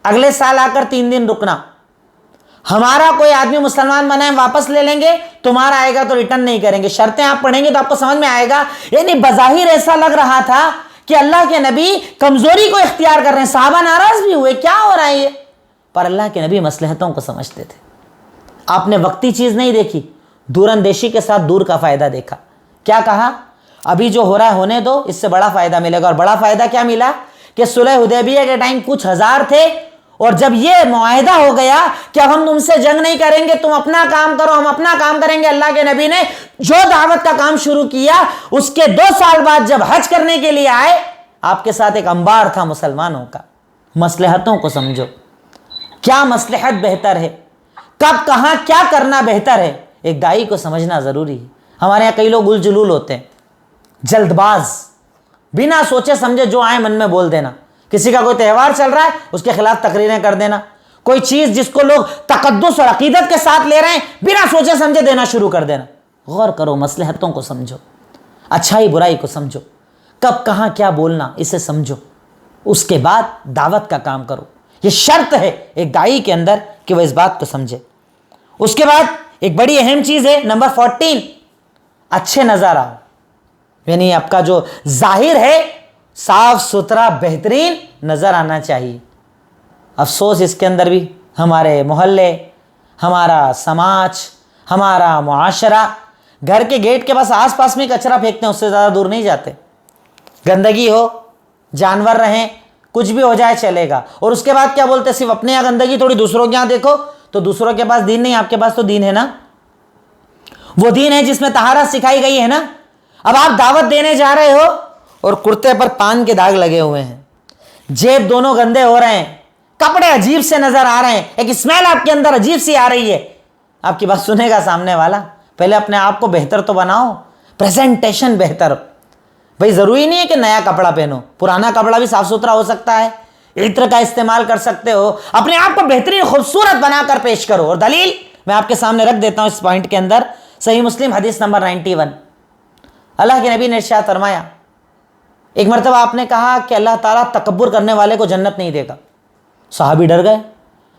اگلے سال آ کر 3 دن رکنا، ہمارا کوئی آدمی مسلمان بنا ہے واپس لے لیں گے، تمہارا آئے گا تو ریٹرن نہیں کریں گے۔ شرطیں آپ پڑھیں گے تو آپ کو سمجھ میں آئے گا۔ یعنی بظاہر ایسا لگ رہا تھا کہ اللہ کے نبی کمزوری کو اختیار کر رہے ہیں، صحابہ ناراض بھی ہوئے، کیا ہو رہا ہے یہ؟ پر اللہ کے نبی مصلحتوں کو سمجھتے تھے۔ آپ نے وقتی چیز نہیں دیکھی، دور اندیشی کے ساتھ دور کا فائدہ دیکھا۔ کیا کہا؟ ابھی جو ہو رہا ہے ہونے دو، اس سے بڑا فائدہ ملے گا۔ اور بڑا فائدہ کیا ملا کہ صلح حدیبیہ کے ٹائم کچھ ہزار تھے، اور جب یہ معاہدہ ہو گیا کہ اب ہم تم سے جنگ نہیں کریں گے، تم اپنا کام کرو ہم اپنا کام کریں گے، اللہ کے نبی نے جو دعوت کا کام شروع کیا، اس کے 2 سال بعد جب حج کرنے کے لیے آئے، آپ کے ساتھ ایک انبار تھا مسلمانوں کا۔ مصلحتوں کو سمجھو، کیا مصلحت بہتر ہے، کب کہاں کیا کرنا بہتر ہے، ایک دائی کو سمجھنا ضروری ہے. ہمارے یہاں کئی لوگ الجلول ہوتے ہیں, جلد باز, بنا سوچے سمجھے جو آئے من میں بول دینا. کسی کا کوئی تہوار چل رہا ہے اس کے خلاف تقریریں کر دینا. کوئی چیز جس کو لوگ تقدس اور عقیدت کے ساتھ لے رہے ہیں بنا سوچے سمجھے دینا شروع کر دینا. غور کرو, مصلحتوں کو سمجھو, اچھائی برائی کو سمجھو, کب کہاں کیا بولنا اسے سمجھو, اس کے بعد دعوت کا کام کرو. یہ شرط ہے ایک دائی کے اندر کہ وہ اس بات کو سمجھے. اس کے بعد ایک بڑی اہم چیز ہے نمبر 14, اچھے نظر آؤ. یعنی آپ کا جو ظاہر ہے صاف ستھرا بہترین نظر آنا چاہیے. افسوس اس کے اندر بھی ہمارے محلے, ہمارا سماج, ہمارا معاشرہ گھر کے گیٹ کے بس آس پاس میں کچرا پھینکتے ہیں, اس سے زیادہ دور نہیں جاتے. گندگی ہو, جانور رہیں, کچھ بھی ہو جائے چلے گا. اور اس کے بعد کیا بولتے ہیں, صرف اپنے یہاں گندگی تھوڑی دوسروں کے یہاں دیکھو. تو دوسروں کے پاس دین نہیں, آپ کے پاس تو دین ہے نا. وہ دین ہے جس میں طہارت سکھائی گئی ہے نا. اب آپ دعوت دینے جا رہے ہو اور کرتے پر پان کے داغ لگے ہوئے ہیں, جیب دونوں گندے ہو رہے ہیں, کپڑے عجیب سے نظر آ رہے ہیں, ایک اسمیل آپ کے اندر عجیب سی آ رہی ہے. آپ کی بات سنے گا سامنے والا؟ پہلے اپنے آپ کو بہتر تو بناؤ, پریزنٹیشن بہتر. بھائی ضروری نہیں ہے کہ نیا کپڑا پہنو, پرانا کپڑا بھی صاف ستھرا ہو سکتا ہے, عطر کا استعمال کر سکتے ہو. اپنے آپ کو بہترین خوبصورت بنا کر پیش کرو. اور دلیل میں آپ کے سامنے رکھ دیتا ہوں اس پوائنٹ کے اندر. صحیح مسلم حدیث نمبر 91, اللہ کے نبی نے ارشاد فرمایا, ایک مرتبہ آپ نے کہا کہ اللہ تعالیٰ تکبر کرنے والے کو جنت نہیں دے گا. صحابی ڈر گئے.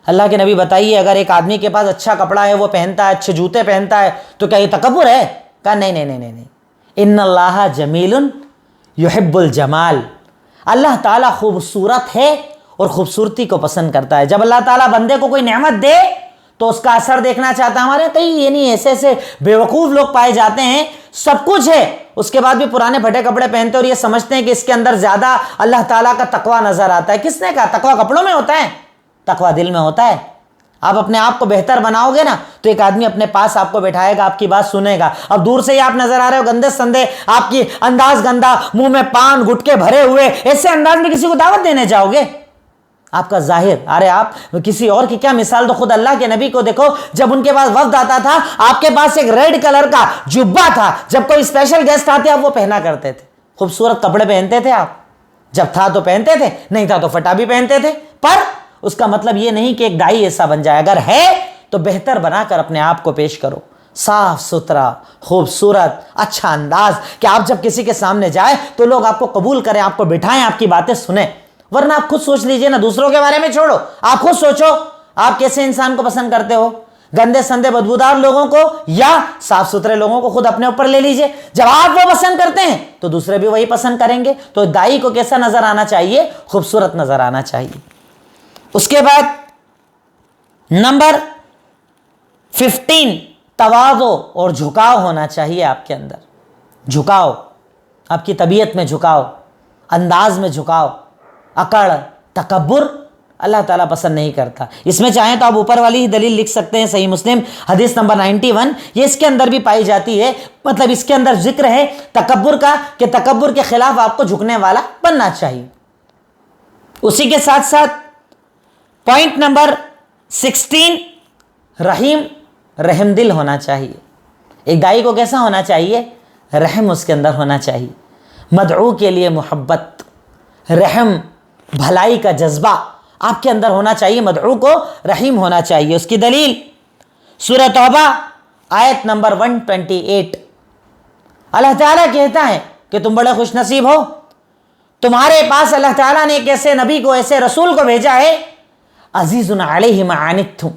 اللہ کے نبی بتائیے, اگر ایک آدمی کے پاس اچھا کپڑا ہے, وہ پہنتا ہے, اچھے جوتے پہنتا ہے, تو کیا یہ تکبر ہے؟ کہا نہیں. ان اللہ جمیل یحب الجمال, اللہ تعالیٰ خوبصورت ہے اور خوبصورتی کو پسند کرتا ہے. جب اللہ تعالیٰ بندے کو کوئی نعمت دے تو اس کا اثر دیکھنا چاہتا ہے. ہمارے کئی یہ نہیں ایسے بیوقوف لوگ پائے جاتے ہیں, سب کچھ ہے اس کے بعد بھی پرانے پھٹے کپڑے پہنتے اور یہ سمجھتے ہیں کہ اس کے اندر زیادہ اللہ تعالیٰ کا تقویٰ نظر آتا ہے. کس نے کہا تقویٰ کپڑوں میں ہوتا ہے؟ تقویٰ دل میں ہوتا ہے. آپ اپنے آپ کو بہتر بناؤ گے نا تو ایک آدمی اپنے پاس آپ کو بٹھائے گا, آپ کی بات سنے گا. اب دور سے ہی آپ نظر آ رہے ہو گندے سندے, آپ کی انداز گندا, منہ میں پان گٹکے بھرے ہوئے, ایسے انداز میں کسی کو دعوت دینے جاؤ گے؟ آپ کا ظاہر, ارے آپ کسی اور کی کیا مثال دو, خود اللہ کے نبی کو دیکھو, جب ان کے پاس وفد آتا تھا آپ کے پاس ایک ریڈ کلر کا جبہ تھا. جب کوئی اسپیشل گیسٹ آتے آپ وہ پہنا کرتے تھے. خوبصورت کپڑے پہنتے تھے آپ, جب تھا تو پہنتے تھے, نہیں تھا تو فٹا بھی پہنتے تھے. پر اس کا مطلب یہ نہیں کہ ایک دائی ایسا بن جائے. اگر ہے تو بہتر بنا کر اپنے آپ کو پیش کرو, صاف ستھرا, خوبصورت, اچھا انداز, کہ آپ جب کسی کے سامنے جائے تو لوگ آپ کو قبول کریں, آپ کو بٹھائیں, آپ کی باتیں سنیں. ورنہ آپ خود سوچ لیجئے نا, دوسروں کے بارے میں چھوڑو, آپ خود سوچو آپ کیسے انسان کو پسند کرتے ہو, گندے سندے بدبودار لوگوں کو یا صاف ستھرے لوگوں کو؟ خود اپنے اوپر لے لیجئے. جب آپ وہ پسند کرتے ہیں تو دوسرے بھی وہی پسند کریں گے. تو دائی کو کیسا نظر آنا چاہیے؟ خوبصورت نظر آنا چاہیے. اس کے بعد نمبر 15, تواضع اور جھکاؤ ہونا چاہیے آپ کے اندر. جھکاؤ, آپ کی طبیعت میں جھکاؤ, انداز میں جھکاؤ. اکڑ, تکبر اللہ تعالیٰ پسند نہیں کرتا. اس میں چاہیں تو آپ اوپر والی ہی دلیل لکھ سکتے ہیں, صحیح مسلم حدیث نمبر 91, یہ اس کے اندر بھی پائی جاتی ہے. مطلب اس کے اندر ذکر ہے تکبر کا, کہ تکبر کے خلاف آپ کو جھکنے والا بننا چاہیے. اسی کے ساتھ ساتھ پوائنٹ نمبر 16, رحم دل ہونا چاہیے. ایک دائی کو کیسا ہونا چاہیے؟ رحم اس کے اندر ہونا چاہیے. مدعو کے لیے محبت, رحم, بھلائی کا جذبہ آپ کے اندر ہونا چاہیے. مدعو کو رحیم ہونا چاہیے. اس کی دلیل سورہ توبہ آیت نمبر 128, اللہ تعالیٰ کہتا ہے کہ تم بڑے خوش نصیب ہو, تمہارے پاس اللہ تعالیٰ نے ایک ایسے نبی کو, ایسے رسول کو بھیجا ہے, عزیز علیہ ما عنتم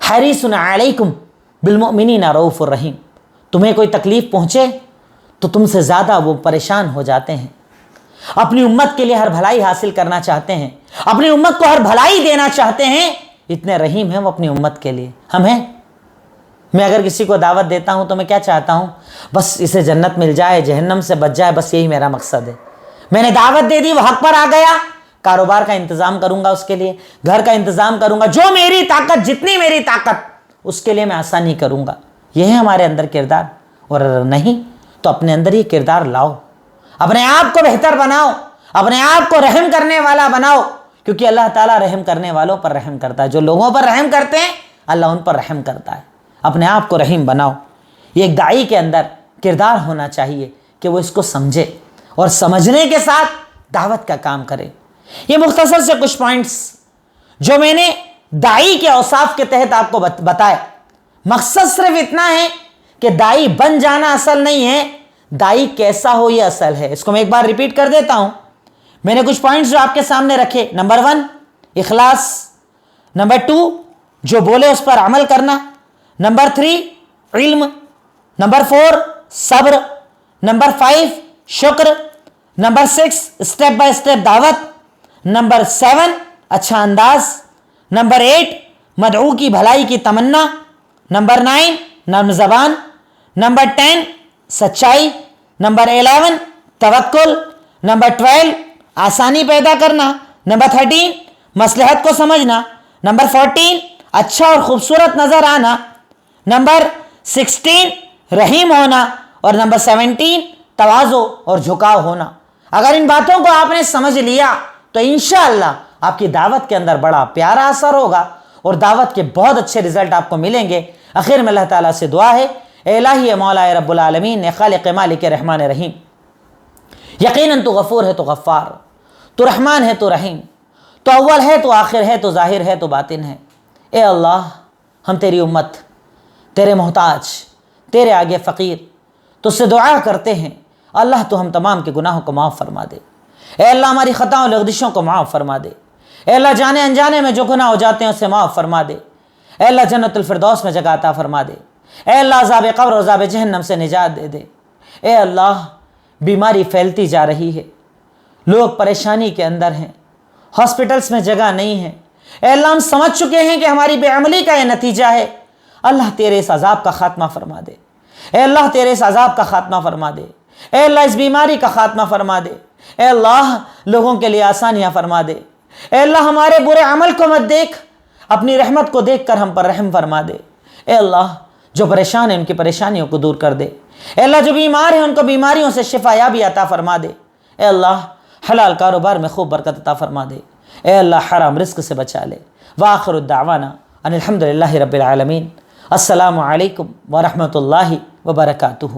حریص علیکم بالمؤمنین رؤوف الرحیم. تمہیں کوئی تکلیف پہنچے تو تم سے زیادہ وہ پریشان ہو جاتے ہیں, اپنی امت کے لیے ہر بھلائی حاصل کرنا چاہتے ہیں, اپنی امت کو ہر بھلائی دینا چاہتے ہیں. اتنے رحیم ہیں وہ اپنی امت کے لیے. ہم ہیں, میں اگر کسی کو دعوت دیتا ہوں تو میں کیا چاہتا ہوں؟ بس اسے جنت مل جائے, جہنم سے بچ جائے, بس یہی میرا مقصد ہے. میں نے دعوت دے دی, وہ حق پر آ گیا, کاروبار کا انتظام کروں گا اس کے لیے, گھر کا انتظام کروں گا, جو میری طاقت, جتنی میری طاقت, اس کے لیے میں آسانی کروں گا. یہ ہے ہمارے اندر کردار. اور نہیں تو اپنے اندر یہ کردار لاؤ, اپنے آپ کو بہتر بناؤ, اپنے آپ کو رحم کرنے والا بناؤ, کیونکہ اللہ تعالیٰ رحم کرنے والوں پر رحم کرتا ہے. جو لوگوں پر رحم کرتے ہیں اللہ ان پر رحم کرتا ہے. اپنے آپ کو رحیم بناؤ۔ یہ ایک داعی کے اندر کردار ہونا چاہیے کہ وہ اس کو سمجھے اور سمجھنے کے ساتھ دعوت کا کام کرے۔ یہ مختصر سے کچھ پوائنٹس جو میں نے داعی کے اوصاف کے تحت آپ کو بتائے، مقصد صرف اتنا ہے کہ داعی بن جانا اصل نہیں ہے، داعی کیسا ہو یہ اصل ہے۔ اس کو میں ایک بار ریپیٹ کر دیتا ہوں۔ میں نے کچھ پوائنٹس جو آپ کے سامنے رکھے، نمبر 1 اخلاص، نمبر 2 جو بولے اس پر عمل کرنا، نمبر 3 علم، نمبر 4 صبر، نمبر 5 شکر، نمبر 6 اسٹیپ بائی اسٹیپ دعوت، نمبر 7 اچھا انداز، نمبر 8 مدعو کی بھلائی کی تمنا، نمبر 9 نرم زبان، نمبر 10 سچائی، نمبر 11 توکل، نمبر 12 آسانی پیدا کرنا، نمبر 13 مصلحت کو سمجھنا، نمبر 14 اچھا اور خوبصورت نظر آنا، نمبر 16 رحیم ہونا، اور نمبر 17 تواضع اور جھکاؤ ہونا۔ اگر ان باتوں کو آپ نے سمجھ لیا تو انشاءاللہ آپ کی دعوت کے اندر بڑا پیارا اثر ہوگا اور دعوت کے بہت اچھے رزلٹ آپ کو ملیں گے۔ آخر میں اللہ تعالیٰ سے دعا ہے، اے الہی مولا رب العالمین، خالق مالک رحمان رحیم، یقیناً تو غفور ہے تو غفار، تو رحمان ہے تو رحیم، تو اول ہے تو آخر ہے تو ظاہر ہے تو باطن ہے۔ اے اللہ، ہم تیری امت، تیرے محتاج، تیرے آگے فقیر، تو سے دعا کرتے ہیں اللہ تو ہم تمام کے گناہوں کو معاف فرما دے۔ اے اللہ ہماری خطاؤں لغزشوں کو معاف فرما دے۔ اے اللہ جانے انجانے میں جو گناہ ہو جاتے ہیں اسے معاف فرما دے۔ اے اللہ جنت الفردوس میں جگہ عطا فرما دے۔ اے اللہ عذاب قبر اور عذاب جہنم سے نجات دے دے۔ اے اللہ بیماری پھیلتی جا رہی ہے، لوگ پریشانی کے اندر ہیں، ہاسپٹلس میں جگہ نہیں ہے۔ اے اللہ ہم سمجھ چکے ہیں کہ ہماری بے عملی کا یہ نتیجہ ہے۔ اللہ تیرے اس عذاب کا خاتمہ فرما دے۔ اے اللہ تیرے اس عذاب کا خاتمہ فرما دے۔ اے اللہ اس بیماری کا خاتمہ فرما دے۔ اے اللہ لوگوں کے لیے آسانیاں فرما دے۔ اے اللہ ہمارے برے عمل کو مت دیکھ، اپنی رحمت کو دیکھ کر ہم پر رحم فرما دے۔ اے اللہ جو پریشان ہیں ان کی پریشانیوں کو دور کر دے۔ اے اللہ جو بیمار ہیں ان کو بیماریوں سے شفا یابی عطا فرما دے۔ اے اللہ حلال کاروبار میں خوب برکت عطا فرما دے۔ اے اللہ حرام رزق سے بچا لے۔ وآخر الدعوانا ان الحمد للہ رب العالمین۔ السلام علیکم ورحمۃ اللہ وبرکاتہ۔